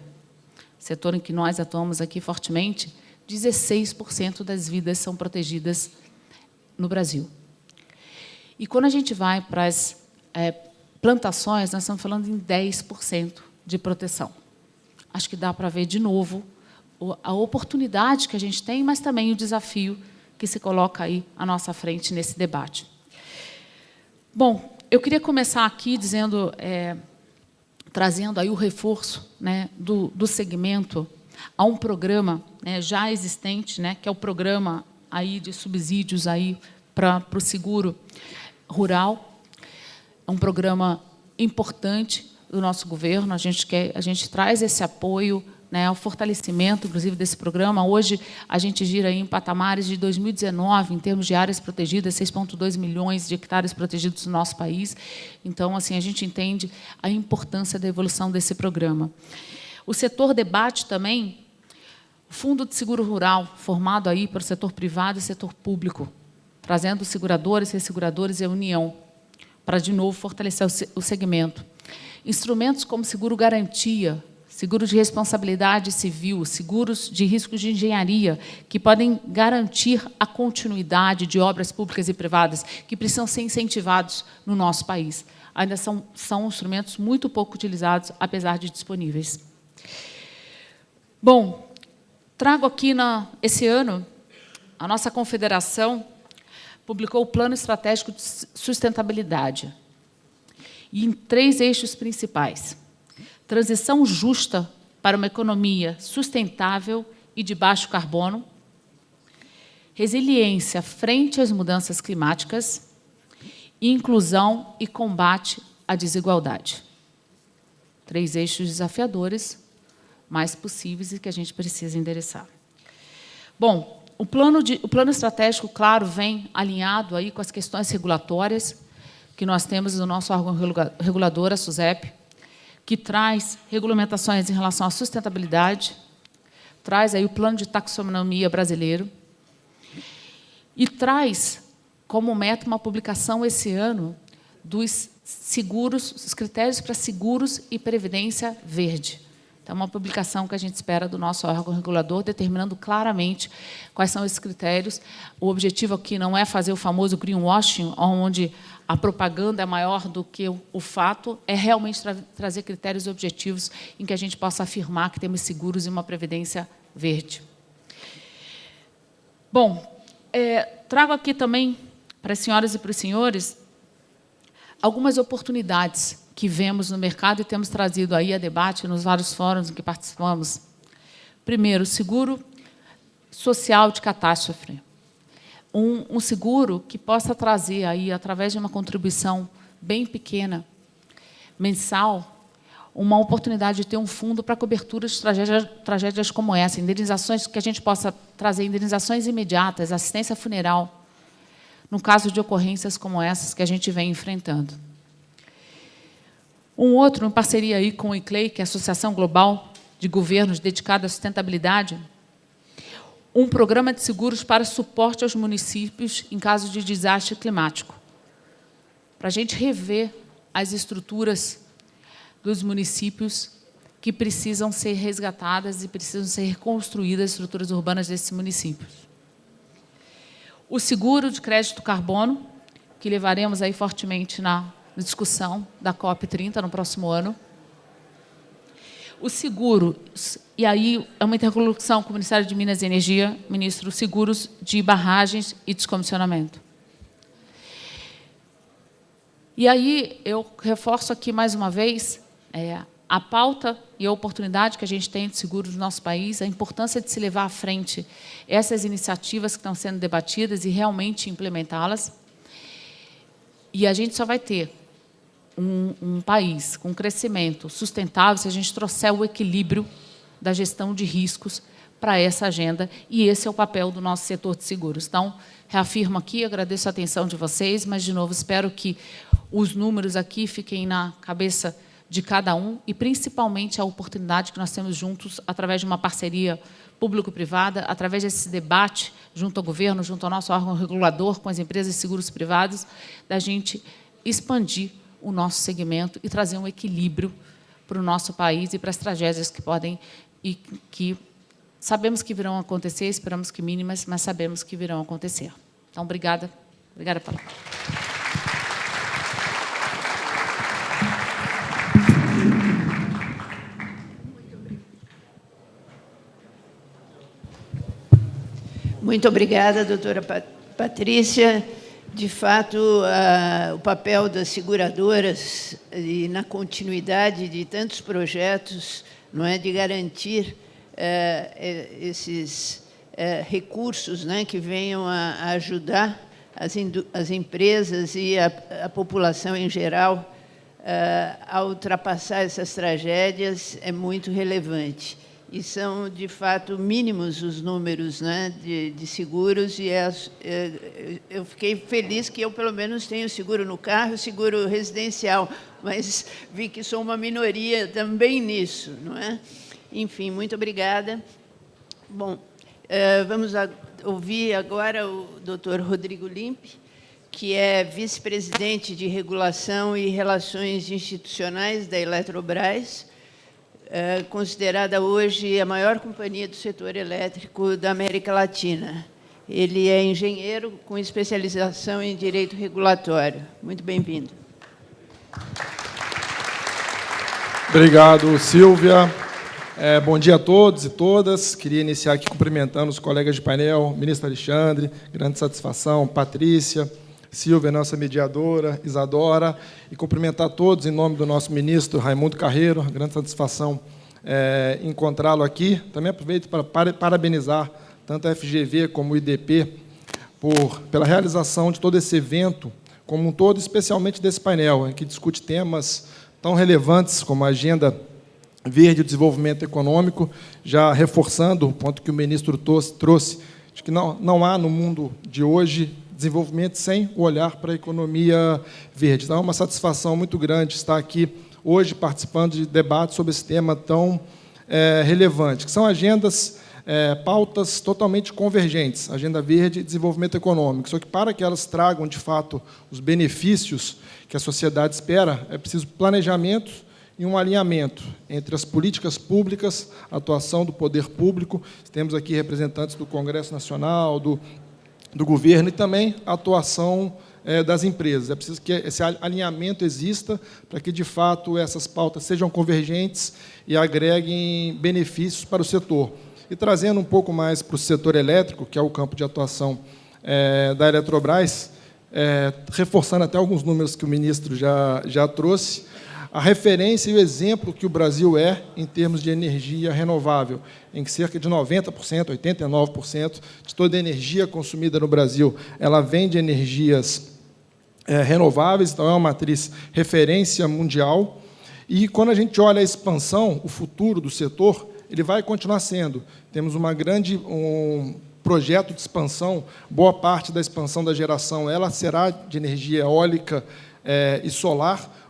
setor em que nós atuamos aqui fortemente, 16% das vidas são protegidas no Brasil. E quando a gente vai para as plantações, nós estamos falando em 10% de proteção. Acho que dá para ver, de novo, a oportunidade que a gente tem, mas também o desafio que se coloca aí à nossa frente nesse debate. Bom, eu queria começar aqui dizendo, trazendo aí o reforço, né, do segmento a um programa, né, já existente, né, que é o programa aí de subsídios aí para o seguro rural. É um programa importante do nosso governo. A gente traz esse apoio, né, ao fortalecimento, inclusive, desse programa. Hoje, a gente gira em patamares de 2019, em termos de áreas protegidas, 6,2 milhões de hectares protegidos no nosso país. Então, assim, a gente entende a importância da evolução desse programa. O setor debate também o Fundo de Seguro Rural, formado aí para o setor privado e setor público, trazendo seguradores, resseguradoras e a União, para, de novo, fortalecer o segmento. Instrumentos como seguro-garantia, seguro de responsabilidade civil, seguros de riscos de engenharia, que podem garantir a continuidade de obras públicas e privadas, que precisam ser incentivados no nosso país. Ainda são instrumentos muito pouco utilizados, apesar de disponíveis. Bom, trago aqui, esse ano, a nossa confederação publicou o Plano Estratégico de Sustentabilidade, e em 3 eixos principais: transição justa para uma economia sustentável e de baixo carbono, resiliência frente às mudanças climáticas, e inclusão e combate à desigualdade. 3 eixos desafiadores, mais possíveis e que a gente precisa endereçar. Bom, o plano estratégico, claro, vem alinhado aí com as questões regulatórias que nós temos no nosso órgão regulador, a SUSEP, que traz regulamentações em relação à sustentabilidade, traz aí o plano de taxonomia brasileiro e traz como meta uma publicação esse ano dos seguros, os critérios para seguros e previdência verde. Então, é uma publicação que a gente espera do nosso órgão regulador, determinando claramente quais são esses critérios. O objetivo aqui não é fazer o famoso greenwashing, onde a propaganda é maior do que o fato, é realmente trazer critérios objetivos em que a gente possa afirmar que temos seguros e uma previdência verde. Bom, trago aqui também, para as senhoras e para os senhores, algumas oportunidades que vemos no mercado e temos trazido aí a debate nos vários fóruns em que participamos. Primeiro, seguro social de catástrofe. Um seguro que possa trazer, aí, através de uma contribuição bem pequena, mensal, uma oportunidade de ter um fundo para cobertura de tragédias como essa, indenizações que a gente possa trazer, indenizações imediatas, assistência funeral, no caso de ocorrências como essas que a gente vem enfrentando. Um outro, em parceria aí com o ICLEI, que é a Associação Global de Governos dedicada à sustentabilidade, um programa de seguros para suporte aos municípios em caso de desastre climático, para a gente rever as estruturas dos municípios que precisam ser resgatadas e precisam ser reconstruídas, as estruturas urbanas desses municípios. O seguro de crédito carbono, que levaremos aí fortemente na discussão da COP30 no próximo ano. O seguro, e aí é uma interlocução com o Ministério de Minas e Energia, ministro, seguros de barragens e descomissionamento. E aí eu reforço aqui mais uma vez a pauta e a oportunidade que a gente tem de seguros no nosso país, a importância de se levar à frente essas iniciativas que estão sendo debatidas e realmente implementá-las. E a gente só vai ter um país com crescimento sustentável se a gente trouxer o equilíbrio da gestão de riscos para essa agenda, e esse é o papel do nosso setor de seguros. Então, reafirmo aqui, agradeço a atenção de vocês, mas, de novo, espero que os números aqui fiquem na cabeça de cada um, e principalmente a oportunidade que nós temos juntos, através de uma parceria público-privada, através desse debate junto ao governo, junto ao nosso órgão regulador, com as empresas de seguros privados, da gente expandir o nosso segmento e trazer um equilíbrio para o nosso país e para as tragédias que podem e que sabemos que virão acontecer, esperamos que mínimas, mas sabemos que virão acontecer. Então, obrigada. Obrigada pela palavra. Muito obrigada, doutora Patrícia. De fato, o papel das seguradoras e na continuidade de tantos projetos, não é, de garantir esses recursos, né, que venham a ajudar as empresas e a população em geral a ultrapassar essas tragédias é muito relevante. E são, de fato, mínimos os números, né, de seguros, e eu fiquei feliz que eu, pelo menos, tenho seguro no carro, seguro residencial, mas vi que sou uma minoria também nisso, não é? Enfim, muito obrigada. Bom, vamos ouvir agora o doutor Rodrigo Limpe, que é vice-presidente de Regulação e Relações Institucionais da Eletrobras, considerada hoje a maior companhia do setor elétrico da América Latina. Ele é engenheiro com especialização em Direito Regulatório. Muito bem-vindo. Obrigado, Silvia. Bom dia a todos e todas. Queria iniciar aqui cumprimentando os colegas de painel, ministro Alexandre, grande satisfação, Patrícia, Silvia, nossa mediadora, Isadora, e cumprimentar todos em nome do nosso ministro Raimundo Carreiro, grande satisfação encontrá-lo aqui. Também aproveito para parabenizar tanto a FGV como o IDP pela realização de todo esse evento, como um todo, especialmente desse painel, que discute temas tão relevantes como a Agenda Verde e o Desenvolvimento Econômico, já reforçando o ponto que o ministro trouxe, de que não há no mundo de hoje desenvolvimento sem o olhar para a economia verde. Então, é uma satisfação muito grande estar aqui hoje participando de debates sobre esse tema tão relevante, que são agendas, pautas totalmente convergentes, Agenda Verde e Desenvolvimento Econômico, só que para que elas tragam, de fato, os benefícios que a sociedade espera, é preciso planejamento e um alinhamento entre as políticas públicas, a atuação do poder público, temos aqui representantes do Congresso Nacional, do governo, e também a atuação das empresas. É preciso que esse alinhamento exista para que, de fato, essas pautas sejam convergentes e agreguem benefícios para o setor. E trazendo um pouco mais para o setor elétrico, que é o campo de atuação da Eletrobras, reforçando até alguns números que o ministro já trouxe, a referência e o exemplo que o Brasil é em termos de energia renovável, em que cerca de 90%, 89% de toda a energia consumida no Brasil ela vem de energias renováveis, então é uma matriz referência mundial. E, quando a gente olha a expansão, o futuro do setor, ele vai continuar sendo. Temos um projeto de expansão, boa parte da expansão da geração ela será de energia eólica e solar,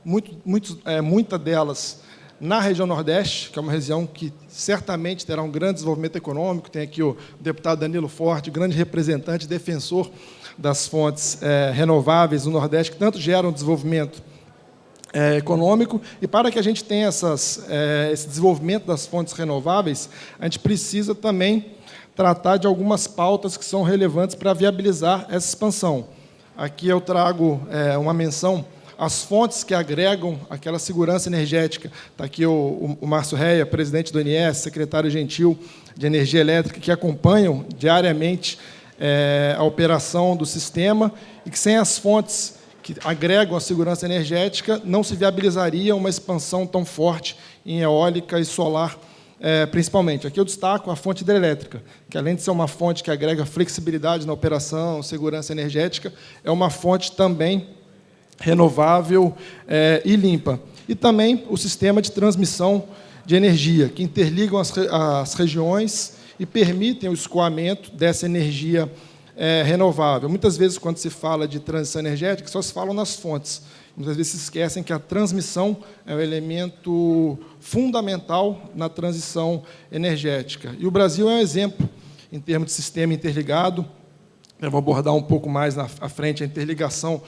muita delas na região Nordeste, que é uma região que certamente terá um grande desenvolvimento econômico. Tem aqui o deputado Danilo Forte, grande representante, defensor das fontes renováveis no Nordeste, que tanto geram desenvolvimento econômico, e para que a gente tenha esse desenvolvimento das fontes renováveis, a gente precisa também tratar de algumas pautas que são relevantes para viabilizar essa expansão. Aqui eu trago uma menção às fontes que agregam aquela segurança energética. Está aqui o Márcio Reia, presidente do INS, secretário Gentil de Energia Elétrica, que acompanham diariamente a operação do sistema, e que sem as fontes que agregam a segurança energética, não se viabilizaria uma expansão tão forte em eólica e solar, principalmente. Aqui eu destaco a fonte hidrelétrica, que, além de ser uma fonte que agrega flexibilidade na operação, segurança energética, é uma fonte também renovável e limpa. E também o sistema de transmissão de energia, que interligam as regiões e permitem o escoamento dessa energia renovável. Muitas vezes, quando se fala de transição energética, só se fala nas fontes. Muitas vezes se esquecem que a transmissão é um elemento fundamental na transição energética. E o Brasil é um exemplo em termos de sistema interligado. Eu vou abordar um pouco mais à frente a interligação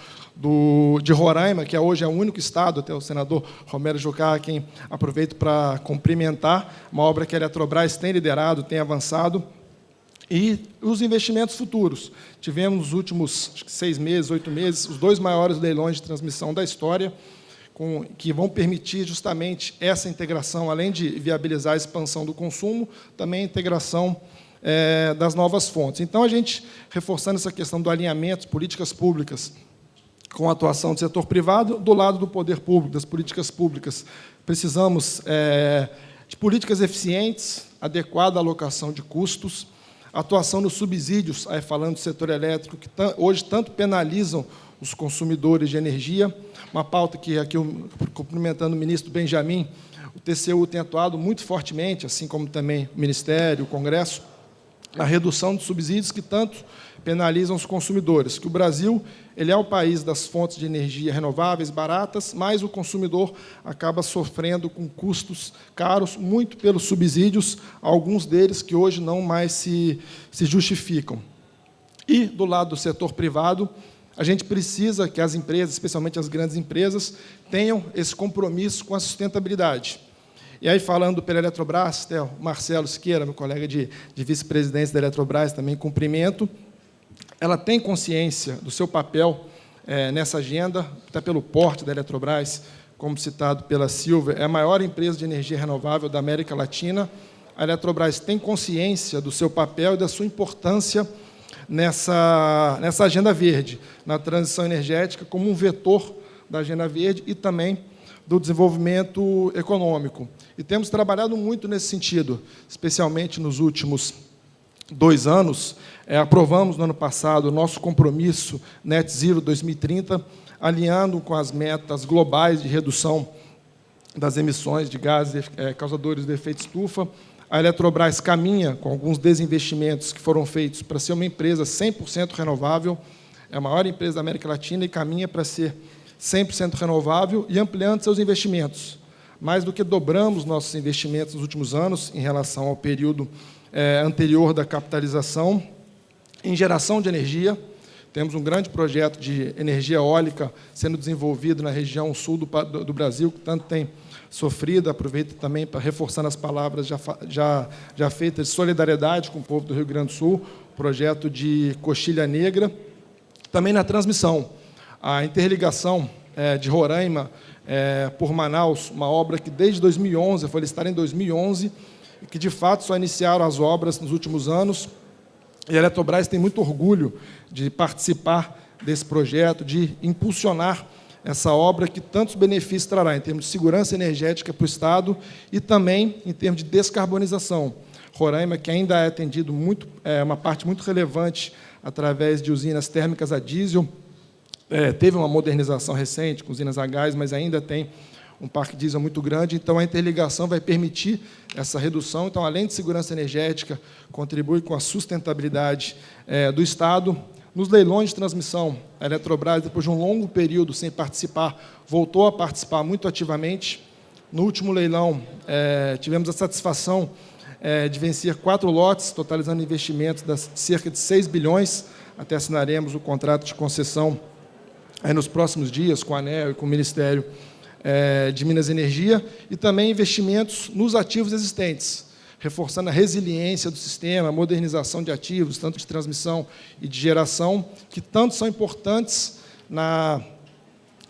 de Roraima, que hoje é o único estado, até o senador Romero Jucá, a quem aproveito para cumprimentar, uma obra que a Eletrobras tem liderado, tem avançado. E os investimentos futuros. Tivemos nos últimos 6 meses, 8 meses, os 2 maiores leilões de transmissão da história, que vão permitir justamente essa integração, além de viabilizar a expansão do consumo, também a integração das novas fontes. Então, a gente, reforçando essa questão do alinhamento, políticas públicas, com a atuação do setor privado, do lado do poder público, das políticas públicas. Precisamos de políticas eficientes, adequada alocação de custos, atuação nos subsídios, aí falando do setor elétrico, que hoje tanto penalizam os consumidores de energia, uma pauta que, aqui, cumprimentando o ministro Benjamin, o TCU tem atuado muito fortemente, assim como também o Ministério, o Congresso, na redução de subsídios que tanto penalizam os consumidores, que o Brasil ele é o país das fontes de energia renováveis, baratas, mas o consumidor acaba sofrendo com custos caros, muito pelos subsídios, alguns deles que hoje não mais se justificam. E, do lado do setor privado, a gente precisa que as empresas, especialmente as grandes empresas, tenham esse compromisso com a sustentabilidade. E aí, falando pela Eletrobras, até o Marcelo Siqueira, meu colega de vice-presidência da Eletrobras, também cumprimento, ela tem consciência do seu papel nessa agenda, até pelo porte da Eletrobras, como citado pela Silvia, é a maior empresa de energia renovável da América Latina. A Eletrobras tem consciência do seu papel e da sua importância nessa agenda verde, na transição energética, como um vetor da agenda verde e também do desenvolvimento econômico. E temos trabalhado muito nesse sentido, especialmente nos últimos 2 anos. Aprovamos, no ano passado, o nosso compromisso Net Zero 2030, alinhando com as metas globais de redução das emissões de gases causadores de efeito estufa. A Eletrobras caminha com alguns desinvestimentos que foram feitos para ser uma empresa 100% renovável, é a maior empresa da América Latina e caminha para ser 100% renovável e ampliando seus investimentos. Mais do que dobramos nossos investimentos nos últimos anos em relação ao período anterior da capitalização. Em geração de energia, temos um grande projeto de energia eólica sendo desenvolvido na região sul do Brasil, que tanto tem sofrido. Aproveito também para reforçar as palavras já feitas de solidariedade com o povo do Rio Grande do Sul, projeto de Coxilha Negra. Também na transmissão, a interligação de Roraima por Manaus, uma obra que desde 2011, foi listada em 2011, e que, de fato, só iniciaram as obras nos últimos anos. E a Eletrobras tem muito orgulho de participar desse projeto, de impulsionar essa obra que tantos benefícios trará, em termos de segurança energética para o Estado e também em termos de descarbonização. Roraima, que ainda é atendido uma parte muito relevante através de usinas térmicas a diesel, teve uma modernização recente com usinas a gás, mas ainda tem um parque diesel muito grande, então a interligação vai permitir essa redução. Então, além de segurança energética, contribui com a sustentabilidade do Estado. Nos leilões de transmissão, a Eletrobras, depois de um longo período sem participar, voltou a participar muito ativamente. No último leilão, tivemos a satisfação de vencer 4 lotes, totalizando investimentos de cerca de 6 bilhões, até assinaremos o contrato de concessão nos próximos dias com a ANEEL e com o Ministério de Minas e Energia, e também investimentos nos ativos existentes, reforçando a resiliência do sistema, a modernização de ativos, tanto de transmissão e de geração, que tanto são importantes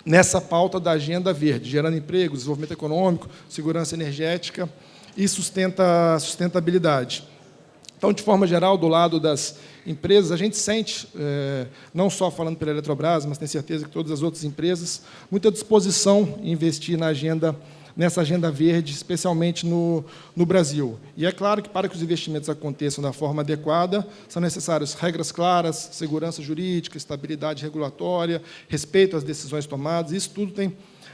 nessa pauta da Agenda Verde, gerando emprego, desenvolvimento econômico, segurança energética e sustentabilidade. Então, de forma geral, do lado das empresas, a gente sente, não só falando pela Eletrobras, mas tenho certeza que todas as outras empresas, muita disposição em investir nessa agenda verde, especialmente no Brasil. E é claro que, para que os investimentos aconteçam da forma adequada, são necessárias regras claras, segurança jurídica, estabilidade regulatória, respeito às decisões tomadas. Isso tudo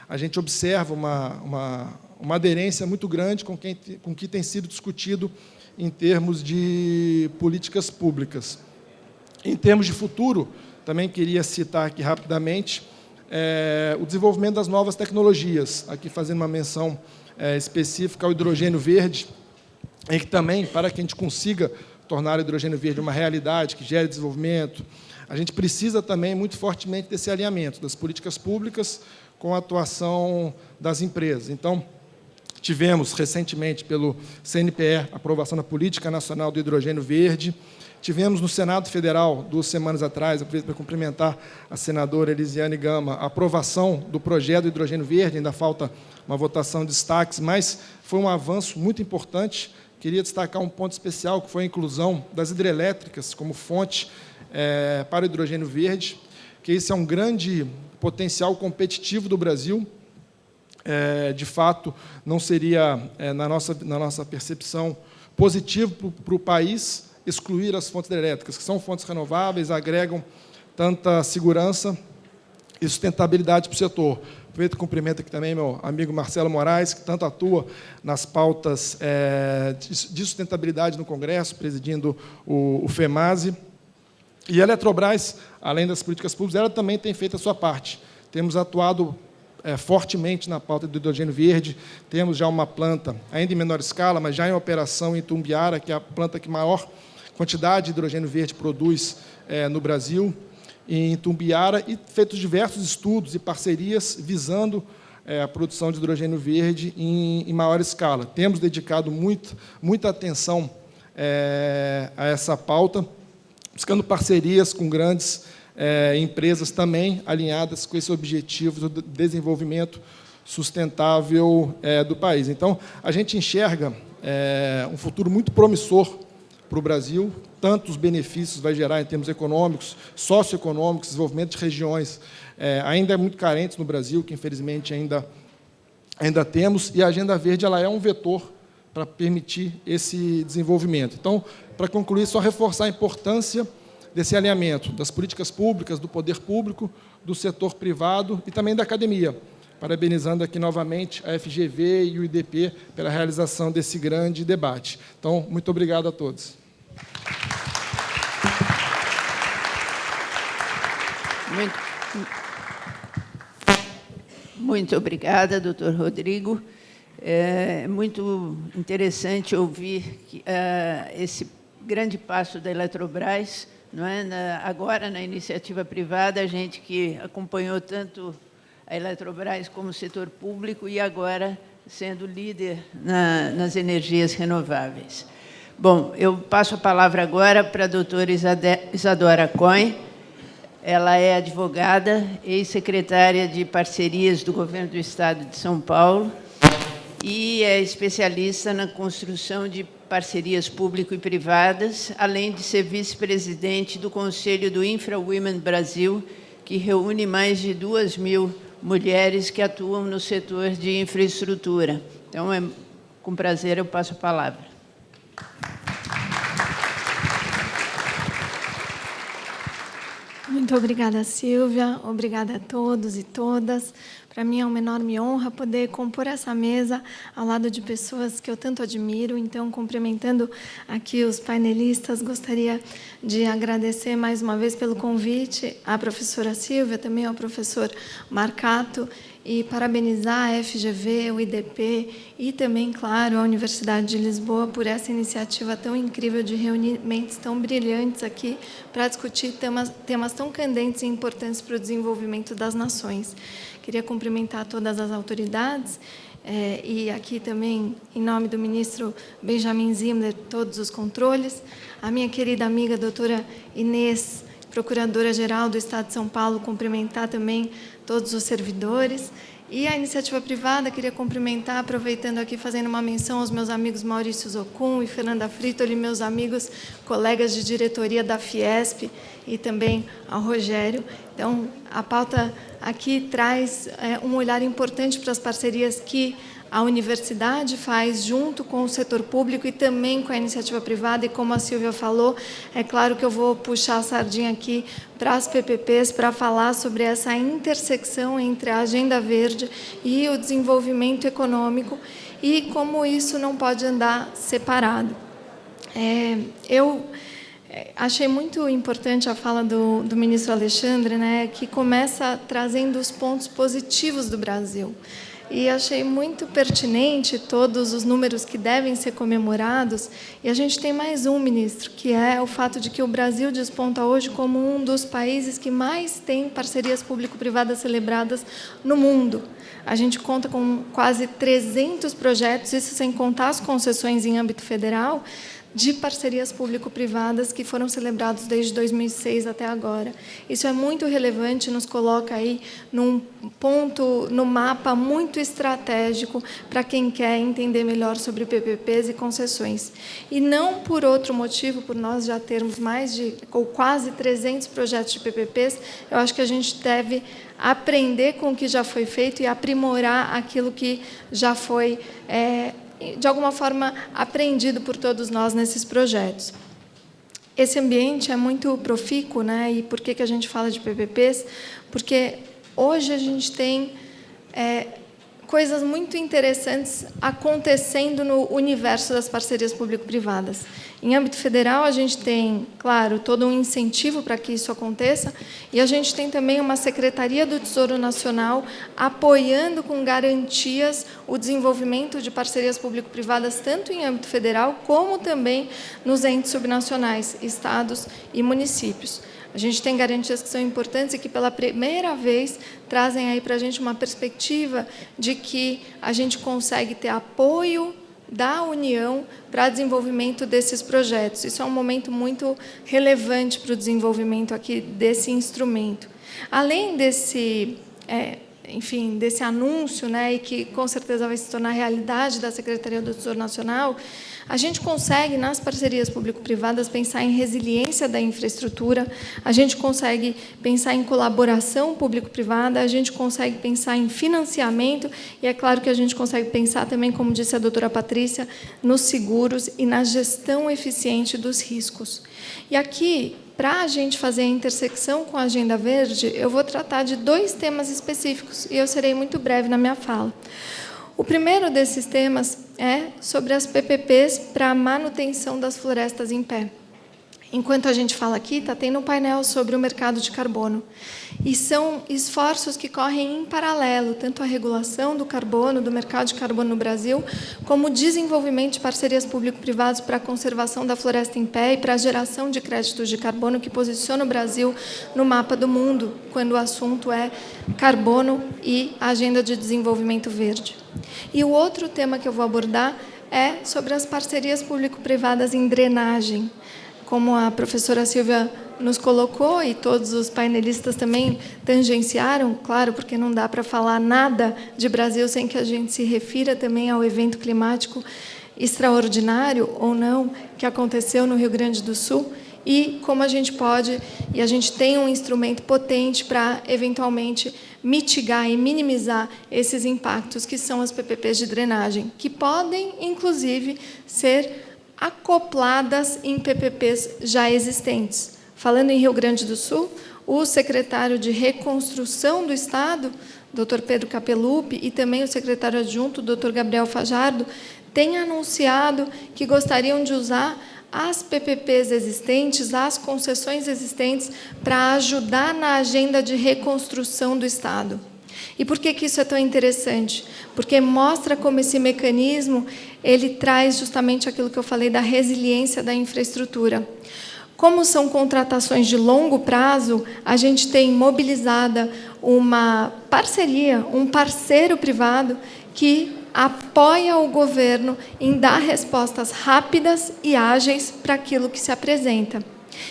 a gente observa uma aderência muito grande com o que tem sido discutido em termos de políticas públicas. Em termos de futuro, também queria citar aqui rapidamente o desenvolvimento das novas tecnologias, aqui fazendo uma menção específica ao hidrogênio verde, em que também, para que a gente consiga tornar o hidrogênio verde uma realidade que gere desenvolvimento, a gente precisa também muito fortemente desse alinhamento das políticas públicas com a atuação das empresas. Então, tivemos recentemente, pelo CNPE, a aprovação da Política Nacional do Hidrogênio Verde. Tivemos no Senado Federal, 2 semanas atrás, aproveito para cumprimentar a senadora Elisiane Gama, a aprovação do projeto do hidrogênio verde, ainda falta uma votação de destaques, mas foi um avanço muito importante. Queria destacar um ponto especial, que foi a inclusão das hidrelétricas como fonte para o hidrogênio verde, que esse é um grande potencial competitivo do Brasil. De fato, não seria, na nossa percepção, positivo para o país excluir as fontes hidrelétricas, que são fontes renováveis, agregam tanta segurança e sustentabilidade para o setor. Aproveito e cumprimento aqui também meu amigo Marcelo Moraes, que tanto atua nas pautas de sustentabilidade no Congresso, presidindo o FEMASE. E a Eletrobras, além das políticas públicas, ela também tem feito a sua parte. Temos atuado fortemente na pauta do hidrogênio verde. Temos já uma planta, ainda em menor escala, mas já em operação em Itumbiara, que é a planta que maior quantidade de hidrogênio verde produz no Brasil, em Itumbiara, e feitos diversos estudos e parcerias visando a produção de hidrogênio verde em maior escala. Temos dedicado muita atenção a essa pauta, buscando parcerias com grandes empresas também alinhadas com esse objetivo do desenvolvimento sustentável do país. Então, a gente enxerga um futuro muito promissor para o Brasil, tantos benefícios vai gerar em termos econômicos, socioeconômicos, desenvolvimento de regiões ainda muito carentes no Brasil, que, infelizmente, ainda temos, e a Agenda Verde ela é um vetor para permitir esse desenvolvimento. Então, para concluir, só reforçar a importância desse alinhamento das políticas públicas, do poder público, do setor privado e também da academia, parabenizando aqui novamente a FGV e o IDP pela realização desse grande debate. Então, muito obrigado a todos. Muito obrigada, doutor Rodrigo. É muito interessante ouvir esse grande passo da Eletrobras, não é? Agora, na iniciativa privada, a gente que acompanhou tanto a Eletrobras como o setor público e agora sendo líder nas energias renováveis. Bom, eu passo a palavra agora para a doutora Isadora Cohen. Ela é advogada, ex-secretária de Parcerias do Governo do Estado de São Paulo e é especialista na construção de parcerias público e privadas, além de ser vice-presidente do Conselho do Infra Women Brasil, que reúne mais de 2.000 mulheres que atuam no setor de infraestrutura. Então, com prazer, eu passo a palavra. Muito obrigada, Silvia. Obrigada a todos e todas. Para mim é uma enorme honra poder compor essa mesa ao lado de pessoas que eu tanto admiro. Então, cumprimentando aqui os painelistas, gostaria de agradecer mais uma vez pelo convite à professora Silvia, também ao professor Marcato, e parabenizar a FGV, o IDP e também, claro, a Universidade de Lisboa por essa iniciativa tão incrível de reunir mentes tão brilhantes aqui para discutir temas tão candentes e importantes para o desenvolvimento das nações. Queria cumprimentar cumprimentar todas as autoridades, e aqui também, em nome do ministro Benjamin Zimmer, todos os controles, a minha querida amiga doutora Inês, Procuradora-Geral do Estado de São Paulo, cumprimentar também todos os servidores. E a iniciativa privada, queria cumprimentar, aproveitando aqui, fazendo uma menção aos meus amigos Maurício Zocum e Fernanda Fritoli, meus amigos, colegas de diretoria da Fiesp, e também ao Rogério. Então, a pauta aqui traz um olhar importante para as parcerias que a universidade faz junto com o setor público e também com a iniciativa privada, e como a Silvia falou, é claro que eu vou puxar a sardinha aqui para as PPPs para falar sobre essa intersecção entre a Agenda Verde e o desenvolvimento econômico e como isso não pode andar separado. Eu achei muito importante a fala do ministro Alexandre, né, que começa trazendo os pontos positivos do Brasil. E achei muito pertinente todos os números que devem ser comemorados. E a gente tem mais um, ministro, que é o fato de que o Brasil desponta hoje como um dos países que mais tem parcerias público-privadas celebradas no mundo. A gente conta com quase 300 projetos, isso sem contar as concessões em âmbito federal, de parcerias público-privadas que foram celebrados desde 2006 até agora. Isso é muito relevante, nos coloca aí num ponto, no mapa muito estratégico para quem quer entender melhor sobre PPPs e concessões. E não por outro motivo, por nós já termos mais de, ou quase 300 projetos de PPPs, eu acho que a gente deve aprender com o que já foi feito e aprimorar aquilo que já foi de alguma forma, aprendido por todos nós nesses projetos. Esse ambiente é muito profícuo, né? E por que a gente fala de PPPs? Porque hoje a gente tem coisas muito interessantes acontecendo no universo das parcerias público-privadas. Em âmbito federal, a gente tem, claro, todo um incentivo para que isso aconteça, e a gente tem também uma Secretaria do Tesouro Nacional apoiando com garantias o desenvolvimento de parcerias público-privadas, tanto em âmbito federal, como também nos entes subnacionais, estados e municípios. A gente tem garantias que são importantes e que, pela primeira vez, trazem aí para a gente uma perspectiva de que a gente consegue ter apoio da União para desenvolvimento desses projetos. Isso é um momento muito relevante para o desenvolvimento aqui desse instrumento. Além desse, desse anúncio, né, e que com certeza vai se tornar realidade da Secretaria do Tesouro Nacional, a gente consegue, nas parcerias público-privadas, pensar em resiliência da infraestrutura, a gente consegue pensar em colaboração público-privada, a gente consegue pensar em financiamento, e é claro que a gente consegue pensar também, como disse a doutora Patrícia, nos seguros e na gestão eficiente dos riscos. E aqui, para a gente fazer a intersecção com a Agenda Verde, eu vou tratar de 2 temas específicos, e eu serei muito breve na minha fala. O primeiro desses temas é sobre as PPPs para a manutenção das florestas em pé. Enquanto a gente fala aqui, está tendo um painel sobre o mercado de carbono. E são esforços que correm em paralelo, tanto a regulação do carbono, do mercado de carbono no Brasil, como o desenvolvimento de parcerias público-privadas para a conservação da floresta em pé e para a geração de créditos de carbono, que posiciona o Brasil no mapa do mundo, quando o assunto é carbono e a agenda de desenvolvimento verde. E o outro tema que eu vou abordar é sobre as parcerias público-privadas em drenagem. Como a professora Silvia nos colocou, e todos os painelistas também tangenciaram, claro, porque não dá para falar nada de Brasil sem que a gente se refira também ao evento climático extraordinário, ou não, que aconteceu no Rio Grande do Sul, e como a gente pode, e a gente tem um instrumento potente para, eventualmente, mitigar e minimizar esses impactos, que são as PPPs de drenagem, que podem, inclusive, ser acopladas em PPPs já existentes. Falando em Rio Grande do Sul, o secretário de Reconstrução do Estado, Dr. Pedro Capelupi, e também o secretário adjunto, Dr. Gabriel Fajardo, têm anunciado que gostariam de usar as PPPs existentes, as concessões existentes, para ajudar na agenda de reconstrução do Estado. E por que isso é tão interessante? Porque mostra como esse mecanismo ele traz justamente aquilo que eu falei da resiliência da infraestrutura. Como são contratações de longo prazo, a gente tem mobilizada uma parceria, um parceiro privado que apoia o governo em dar respostas rápidas e ágeis para aquilo que se apresenta.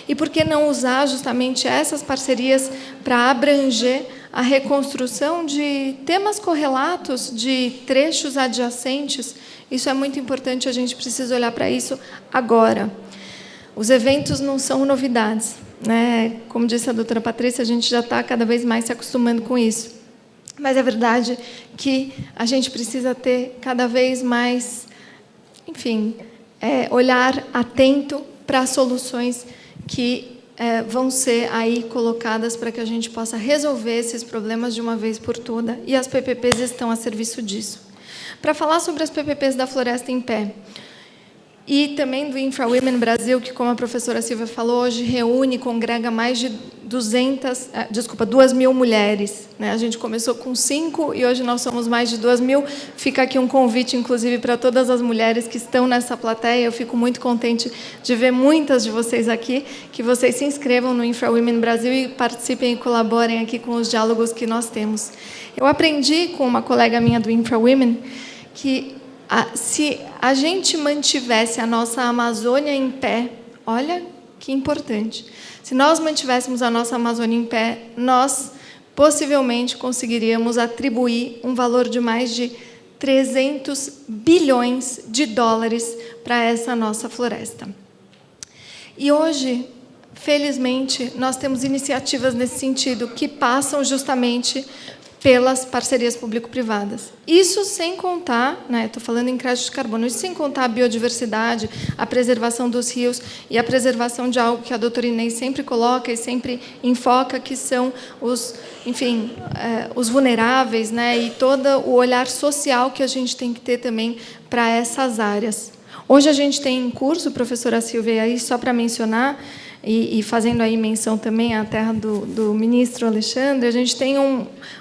E por que não usar justamente essas parcerias para abranger a reconstrução de temas correlatos, de trechos adjacentes? Isso é muito importante, a gente precisa olhar para isso agora. Os eventos não são novidades, né? Como disse a doutora Patrícia, a gente já está cada vez mais se acostumando com isso. Mas é verdade que a gente precisa ter cada vez mais, enfim, olhar atento para as soluções que vão ser aí colocadas para que a gente possa resolver esses problemas de uma vez por todas, e as PPPs estão a serviço disso. Para falar sobre as PPPs da Floresta em Pé, e também do InfraWomen Brasil, que, como a professora Silvia falou, hoje reúne e congrega mais de 2.000 mulheres, né? A gente começou com 5 e hoje nós somos mais de 2.000. Fica aqui um convite, inclusive, para todas as mulheres que estão nessa plateia. Eu fico muito contente de ver muitas de vocês aqui, que vocês se inscrevam no InfraWomen Brasil e participem e colaborem aqui com os diálogos que nós temos. Eu aprendi com uma colega minha do InfraWomen que se a gente mantivesse a nossa Amazônia em pé, olha que importante, se nós mantivéssemos a nossa Amazônia em pé, nós possivelmente conseguiríamos atribuir um valor de mais de 300 bilhões de dólares para essa nossa floresta. E hoje, felizmente, nós temos iniciativas nesse sentido que passam justamente pelas parcerias público-privadas. Isso sem contar, né, estou falando em crédito de carbono, isso sem contar a biodiversidade, a preservação dos rios e a preservação de algo que a doutora Inês sempre coloca e sempre enfoca, que são os, enfim, os vulneráveis, né, e todo o olhar social que a gente tem que ter também para essas áreas. Hoje a gente tem em curso, professora Silvia, e aí só para mencionar, e fazendo aí menção também à terra do ministro Alexandre, a gente tem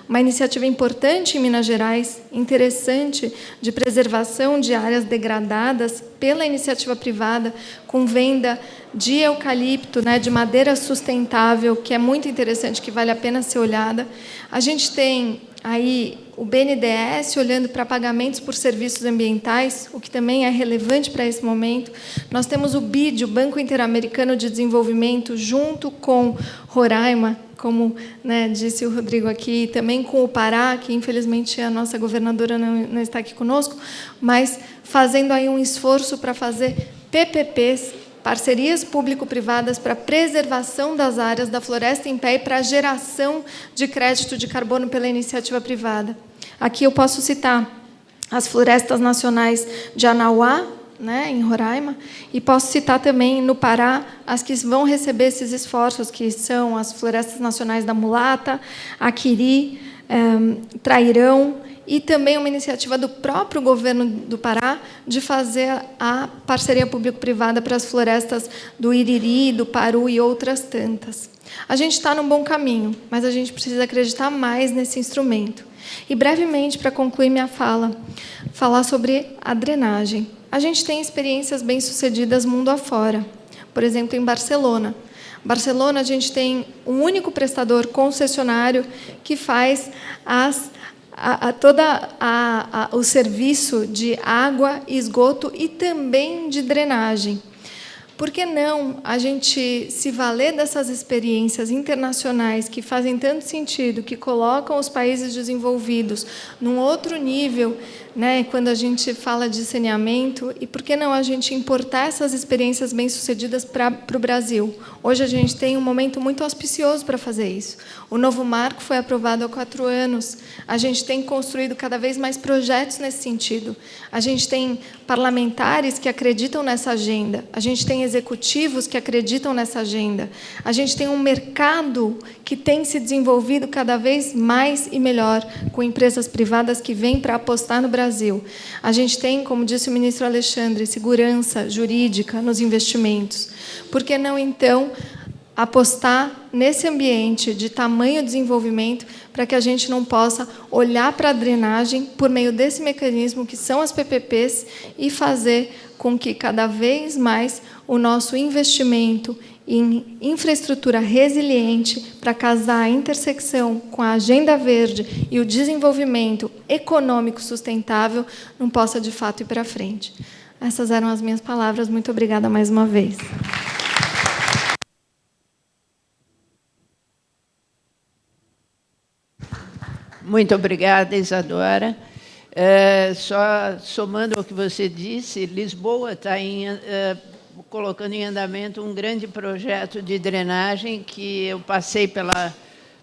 uma iniciativa importante em Minas Gerais, interessante, de preservação de áreas degradadas pela iniciativa privada, com venda de eucalipto, né, de madeira sustentável, que é muito interessante, que vale a pena ser olhada. A gente tem aí o BNDES olhando para pagamentos por serviços ambientais, o que também é relevante para esse momento. Nós temos o BID, o Banco Interamericano de Desenvolvimento, junto com Roraima, como, né, disse o Rodrigo aqui, e também com o Pará, que infelizmente a nossa governadora não está aqui conosco, mas fazendo aí um esforço para fazer PPPs, parcerias público-privadas para a preservação das áreas da floresta em pé e para a geração de crédito de carbono pela iniciativa privada. Aqui eu posso citar as florestas nacionais de Anauá, né, em Roraima, e posso citar também, no Pará, as que vão receber esses esforços, que são as florestas nacionais da Mulata, Aquiri, Trairão, e também uma iniciativa do próprio governo do Pará de fazer a parceria público-privada para as florestas do Iriri, do Paru e outras tantas. A gente está num bom caminho, mas a gente precisa acreditar mais nesse instrumento. E, brevemente, para concluir minha fala, falar sobre a drenagem. A gente tem experiências bem-sucedidas mundo afora. Por exemplo, em Barcelona. Barcelona, a gente tem um único prestador concessionário que faz todo o serviço de água, esgoto e também de drenagem. Por que não a gente se valer dessas experiências internacionais que fazem tanto sentido, que colocam os países desenvolvidos num outro nível, né, quando a gente fala de saneamento, e por que não a gente importar essas experiências bem-sucedidas para o Brasil? Hoje a gente tem um momento muito auspicioso para fazer isso. O novo marco foi aprovado há 4 anos. A gente tem construído cada vez mais projetos nesse sentido. A gente tem parlamentares que acreditam nessa agenda. A gente tem executivos que acreditam nessa agenda. A gente tem um mercado que tem se desenvolvido cada vez mais e melhor, com empresas privadas que vêm para apostar no Brasil. A gente tem, como disse o ministro Alexandre, segurança jurídica nos investimentos. Por que não, então, apostar nesse ambiente de tamanho desenvolvimento para que a gente não possa olhar para a drenagem por meio desse mecanismo que são as PPPs e fazer com que cada vez mais o nosso investimento em infraestrutura resiliente para casar a intersecção com a agenda verde e o desenvolvimento econômico sustentável não possa, de fato, ir para frente. Essas eram as minhas palavras. Muito obrigada mais uma vez. Muito obrigada, Isadora. Só somando ao que você disse, Lisboa está colocando em andamento um grande projeto de drenagem que eu passei pela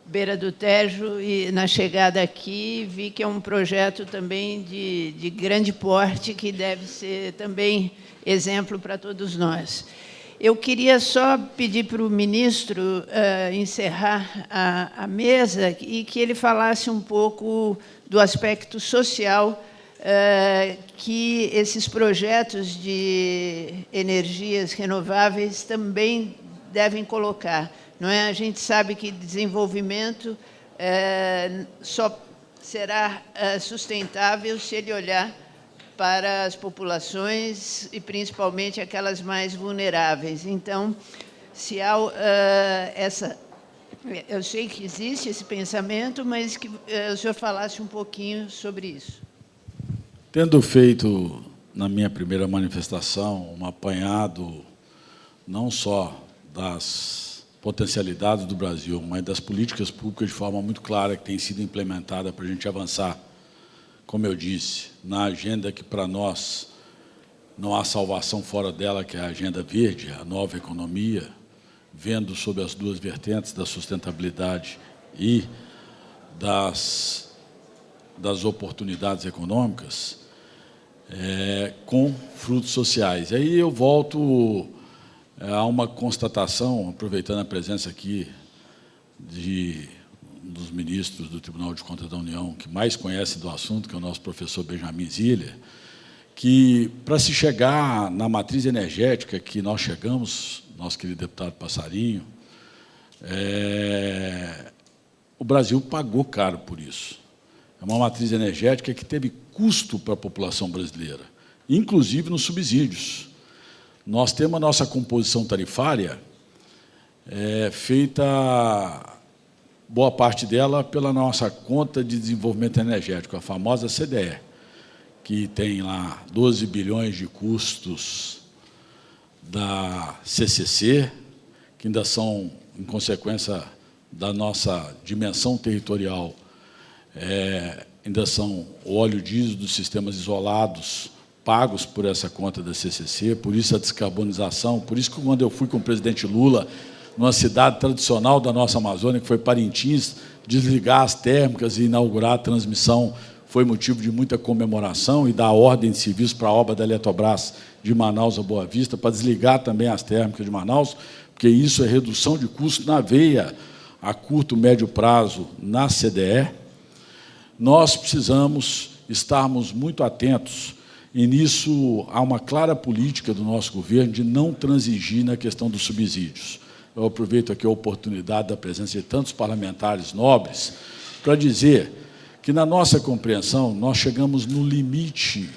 beira do Tejo e, na chegada aqui, vi que é um projeto também de grande porte que deve ser também exemplo para todos nós. Eu queria só pedir para o ministro encerrar a mesa e que ele falasse um pouco do aspecto social que esses projetos de energias renováveis também devem colocar. Não é? A gente sabe que desenvolvimento só será sustentável se ele olhar para as populações e, principalmente, aquelas mais vulneráveis. Então, se há eu sei que existe esse pensamento, mas que o senhor falasse um pouquinho sobre isso. Tendo feito, na minha primeira manifestação, um apanhado não só das potencialidades do Brasil, mas das políticas públicas de forma muito clara que tem sido implementada para a gente avançar, como eu disse, na agenda que, para nós, não há salvação fora dela, que é a agenda verde, a nova economia, vendo sob as duas vertentes da sustentabilidade e das oportunidades econômicas, com frutos sociais. Aí eu volto a uma constatação, aproveitando a presença aqui dos ministros do Tribunal de Contas da União, que mais conhecem do assunto, que é o nosso professor Benjamin Ziller, que, para se chegar na matriz energética que nós chegamos, nosso querido deputado Passarinho, o Brasil pagou caro por isso. É uma matriz energética que teve custo para a população brasileira, inclusive nos subsídios. Nós temos a nossa composição tarifária feita, boa parte dela, pela nossa conta de desenvolvimento energético, a famosa CDE, que tem lá 12 bilhões de custos da CCC, que ainda são, em consequência da nossa dimensão territorial, ainda são o óleo diesel dos sistemas isolados, pagos por essa conta da CCC, por isso a descarbonização, por isso que, quando eu fui com o presidente Lula, numa cidade tradicional da nossa Amazônia, que foi Parintins, desligar as térmicas e inaugurar a transmissão foi motivo de muita comemoração e dar ordem de serviço para a obra da Eletrobras de Manaus a Boa Vista, para desligar também as térmicas de Manaus, porque isso é redução de custo na veia a curto, médio prazo na CDE. Nós precisamos estarmos muito atentos, e nisso há uma clara política do nosso governo de não transigir na questão dos subsídios. Eu aproveito aqui a oportunidade da presença de tantos parlamentares nobres para dizer que, na nossa compreensão, nós chegamos no limite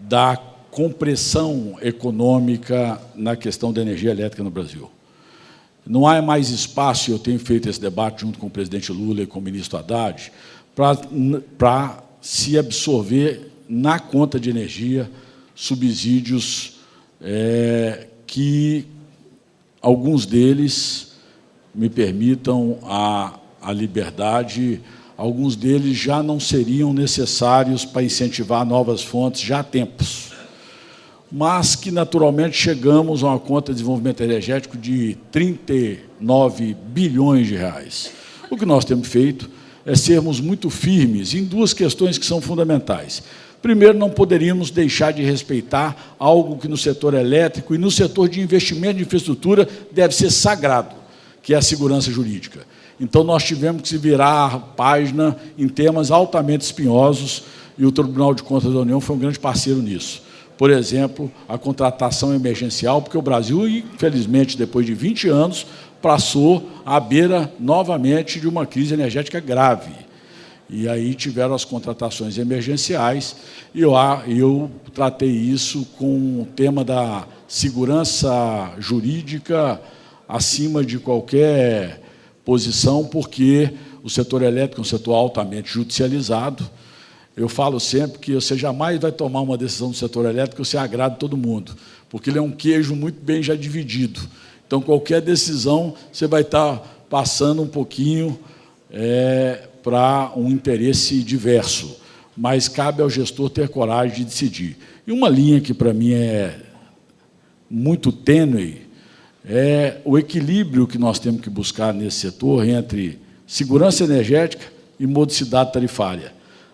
da compressão econômica na questão da energia elétrica no Brasil. Não há mais espaço, e eu tenho feito esse debate junto com o presidente Lula e com o ministro Haddad, para se absorver na conta de energia subsídios que alguns deles, me permitam a liberdade, alguns deles já não seriam necessários para incentivar novas fontes já há tempos, mas que, naturalmente, chegamos a uma conta de desenvolvimento energético de 39 bilhões de reais. O que nós temos feito é sermos muito firmes em duas questões que são fundamentais. Primeiro, não poderíamos deixar de respeitar algo que, no setor elétrico e no setor de investimento de infraestrutura, deve ser sagrado, que é a segurança jurídica. Então, nós tivemos que se virar a página em temas altamente espinhosos, e o Tribunal de Contas da União foi um grande parceiro nisso. Por exemplo, a contratação emergencial, porque o Brasil, infelizmente, depois de 20 anos, passou à beira, novamente, de uma crise energética grave. E aí tiveram as contratações emergenciais, e eu tratei isso com o tema da segurança jurídica acima de qualquer posição, porque o setor elétrico é um setor altamente judicializado. Eu falo sempre que você jamais vai tomar uma decisão no setor elétrico que você agrade todo mundo, porque ele é um queijo muito bem já dividido. Então, qualquer decisão, você vai estar passando um pouquinho para um interesse diverso, mas cabe ao gestor ter coragem de decidir. E uma linha que, para mim, é muito tênue é o equilíbrio que nós temos que buscar nesse setor entre segurança energética e modicidade tarifária.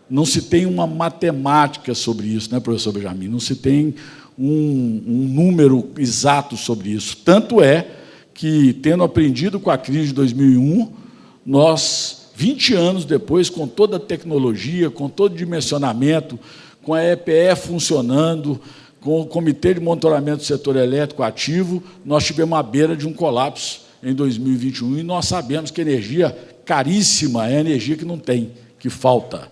Não se tem uma matemática sobre isso, né, professor Benjamin? Não se tem um número exato sobre isso. Tanto é que, tendo aprendido com a crise de 2001, nós, 20 anos depois, com toda a tecnologia, com todo o dimensionamento, com a EPE funcionando, com o Comitê de Monitoramento do Setor Elétrico ativo, nós tivemos à beira de um colapso em 2021, e nós sabemos que energia caríssima é energia que não tem, que falta.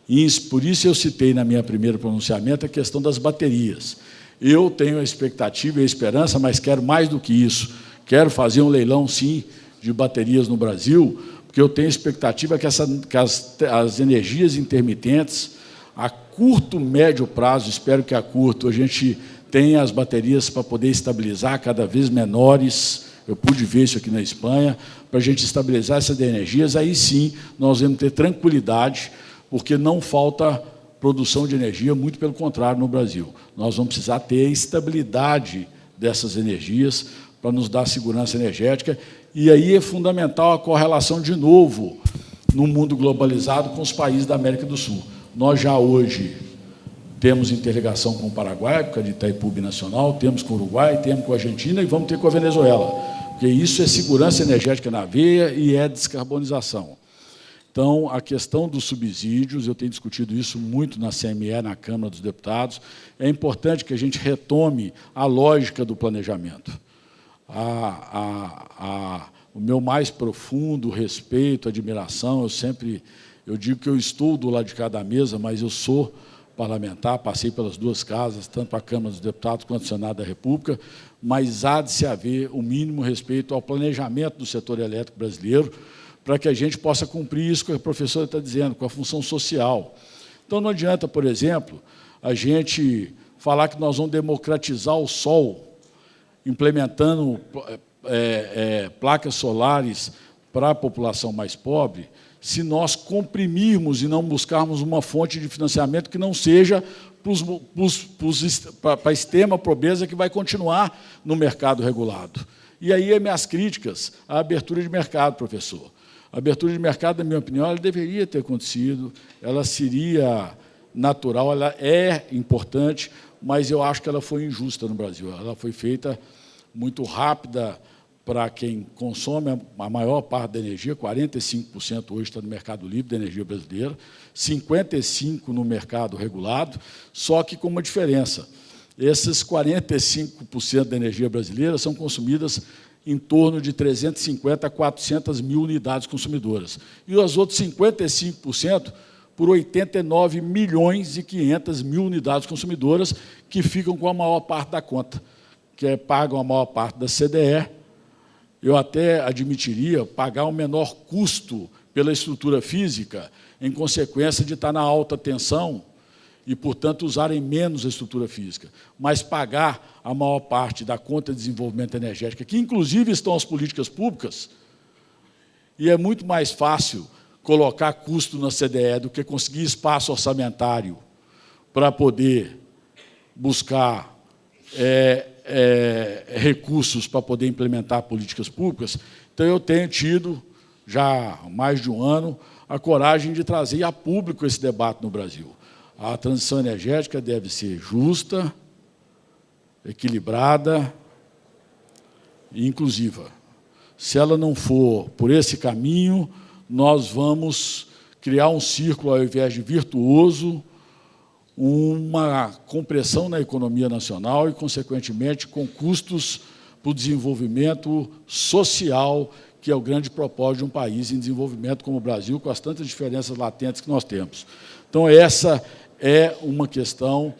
E por isso eu citei na minha primeira pronunciamento a questão das baterias. Eu tenho a expectativa e a esperança, mas quero mais do que isso. Quero fazer um leilão, sim, de baterias no Brasil, porque eu tenho a expectativa que as energias intermitentes, a curto, médio prazo, espero que a curto, a gente tenha as baterias para poder estabilizar cada vez menores. Eu pude ver isso aqui na Espanha, para a gente estabilizar essas energias, aí sim nós vamos ter tranquilidade, porque não falta produção de energia, muito pelo contrário, no Brasil. Nós vamos precisar ter a estabilidade dessas energias para nos dar segurança energética, e aí é fundamental a correlação, de novo, no mundo globalizado com os países da América do Sul. Nós já hoje temos interligação com o Paraguai, por causa de Itaipu Binacional, temos com o Uruguai, temos com a Argentina e vamos ter com a Venezuela, porque isso é segurança energética na veia e é descarbonização. Então, a questão dos subsídios, eu tenho discutido isso muito na CME, na Câmara dos Deputados, é importante que a gente retome a lógica do planejamento. O meu mais profundo respeito, admiração, eu digo que eu estou do lado de cá da mesa, mas eu sou parlamentar, passei pelas duas casas, tanto a Câmara dos Deputados quanto o Senado da República, mas há de se haver o mínimo respeito ao planejamento do setor elétrico brasileiro, para que a gente possa cumprir isso que a professora está dizendo, com a função social. Então, não adianta, por exemplo, a gente falar que nós vamos democratizar o sol, implementando placas solares para a população mais pobre, se nós comprimirmos e não buscarmos uma fonte de financiamento que não seja para a extrema pobreza que vai continuar no mercado regulado. E aí, minhas críticas à abertura de mercado, professor. A abertura de mercado, na minha opinião, ela deveria ter acontecido, ela seria natural, ela é importante, mas eu acho que ela foi injusta no Brasil. Ela foi feita muito rápida para quem consome a maior parte da energia, 45% hoje está no mercado livre da energia brasileira, 55% no mercado regulado, só que com uma diferença. Esses 45% da energia brasileira são consumidas em torno de 350 a 400 mil unidades consumidoras. E os outros 55% por 89 milhões e 500 mil unidades consumidoras que ficam com a maior parte da conta, que pagam a maior parte da CDE. Eu até admitiria pagar um menor custo pela estrutura física, em consequência de estar na alta tensão e, portanto, usarem menos a estrutura física, mas pagar a maior parte da conta de desenvolvimento energético, que, inclusive, estão as políticas públicas, e é muito mais fácil colocar custo na CDE do que conseguir espaço orçamentário para poder buscar recursos para poder implementar políticas públicas. Então, eu tenho tido, já há mais de um ano, a coragem de trazer a público esse debate no Brasil. A transição energética deve ser justa, equilibrada e inclusiva. Se ela não for por esse caminho, nós vamos criar um círculo, ao invés de virtuoso, uma compressão na economia nacional e, consequentemente, com custos para o desenvolvimento social que é o grande propósito de um país em desenvolvimento como o Brasil, com as tantas diferenças latentes que nós temos. Então, essa é uma questão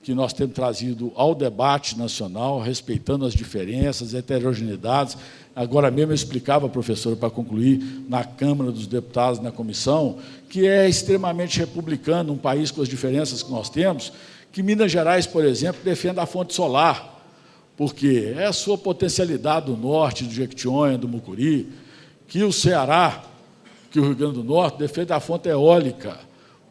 que nós temos trazido ao debate nacional, respeitando as diferenças, heterogeneidades. Agora mesmo eu explicava, professora, para concluir, na Câmara dos Deputados, na comissão, que é extremamente republicano, um país com as diferenças que nós temos, que Minas Gerais, por exemplo, defende a fonte solar, porque é a sua potencialidade do norte, do Jequitinhonha, do Mucuri, que o Ceará, que o Rio Grande do Norte, defende a fonte eólica,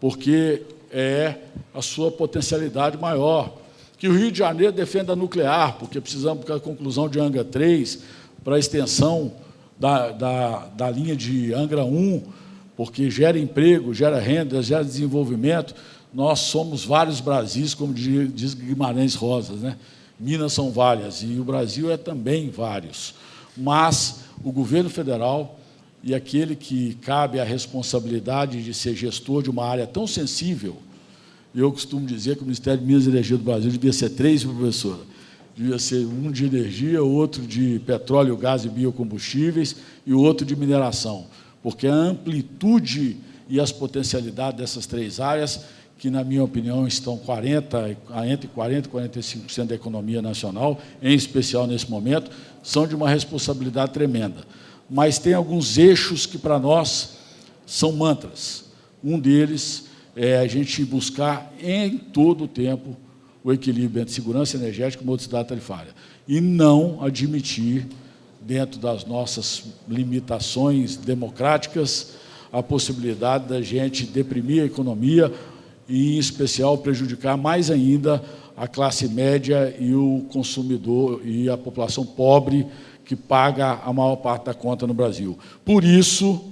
porque é a sua potencialidade maior, que o Rio de Janeiro defende a nuclear, porque precisamos da conclusão de Angra 3 para a extensão da linha de Angra 1, porque gera emprego, gera renda, gera desenvolvimento. Nós somos vários Brasis, como diz Guimarães Rosa, né? Minas são várias, e o Brasil é também vários. Mas o governo federal e aquele que cabe a responsabilidade de ser gestor de uma área tão sensível, eu costumo dizer que o Ministério de Minas e Energia do Brasil devia ser 3, professora. Devia ser um de energia, outro de petróleo, gás e biocombustíveis e o outro de mineração, porque a amplitude e as potencialidades dessas 3 áreas, que, na minha opinião, estão entre 40% e 45% da economia nacional, em especial nesse momento, são de uma responsabilidade tremenda. Mas tem alguns eixos que, para nós, são mantras. Um deles é a gente buscar, em todo o tempo, o equilíbrio entre segurança energética e modicidade tarifária, e não admitir, dentro das nossas limitações democráticas, a possibilidade da gente deprimir a economia e, em especial, prejudicar mais ainda a classe média e o consumidor e a população pobre, que paga a maior parte da conta no Brasil. Por isso,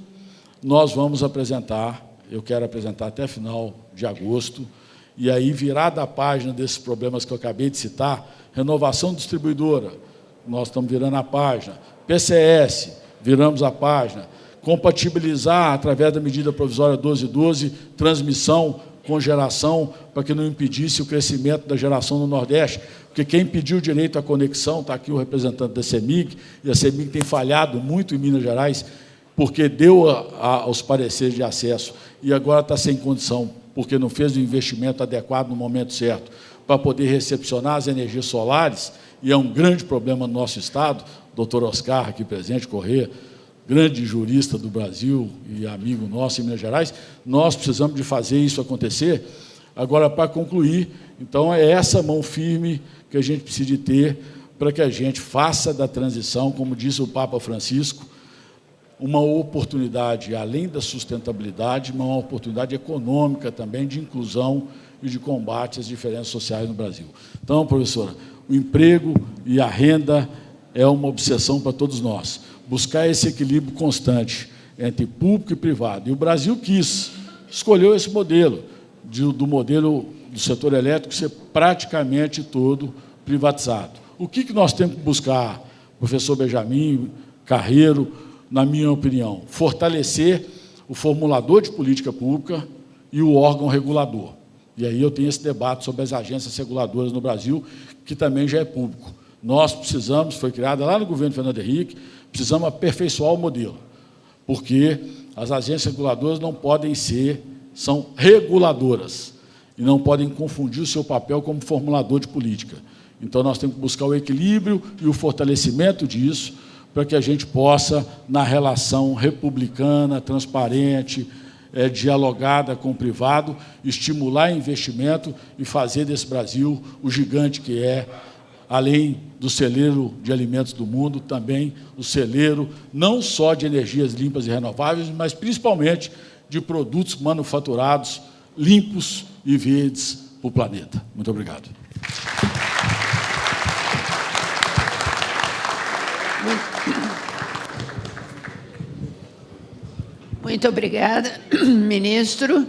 nós vamos apresentar, eu quero apresentar até final de agosto, e aí, virada a página desses problemas que eu acabei de citar, renovação distribuidora, nós estamos virando a página, PCS, viramos a página, compatibilizar, através da medida provisória 1212, transmissão com geração, para que não impedisse o crescimento da geração no Nordeste, porque quem pediu o direito à conexão, está aqui o representante da CEMIG, e a CEMIG tem falhado muito em Minas Gerais, porque deu os pareceres de acesso, e agora está sem condição, porque não fez o investimento adequado no momento certo, para poder recepcionar as energias solares, e é um grande problema no nosso Estado, doutor Oscar, aqui presente, Corrêa, grande jurista do Brasil e amigo nosso em Minas Gerais, nós precisamos de fazer isso acontecer. Agora, para concluir, então, é essa mão firme que a gente precisa de ter para que a gente faça da transição, como disse o Papa Francisco, uma oportunidade, além da sustentabilidade, uma oportunidade econômica também, de inclusão e de combate às diferenças sociais no Brasil. Então, professora, o emprego e a renda é uma obsessão para todos nós. Buscar esse equilíbrio constante entre público e privado. E o Brasil escolheu esse modelo, do modelo do setor elétrico ser praticamente todo privatizado. O que nós temos que buscar, professor Benjamin, Carreiro, na minha opinião? Fortalecer o formulador de política pública e o órgão regulador. E aí eu tenho esse debate sobre as agências reguladoras no Brasil, que também já é público. Nós precisamos, foi criada lá no governo Fernando Henrique, precisamos aperfeiçoar o modelo, porque as agências reguladoras não podem são reguladoras, e não podem confundir o seu papel como formulador de política. Então, nós temos que buscar o equilíbrio e o fortalecimento disso, para que a gente possa, na relação republicana, transparente, dialogada com o privado, estimular investimento e fazer desse Brasil o gigante que é, além do celeiro de alimentos do mundo, também o celeiro não só de energias limpas e renováveis, mas principalmente de produtos manufaturados limpos e verdes para o planeta. Muito obrigado. Muito obrigada, ministro.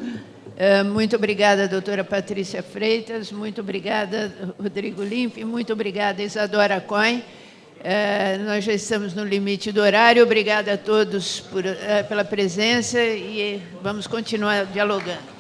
Muito obrigada, doutora Patrícia Freitas, muito obrigada, Rodrigo Limpe, muito obrigada, Isadora Cohen. Nós já estamos no limite do horário. Obrigada a todos pela presença e vamos continuar dialogando.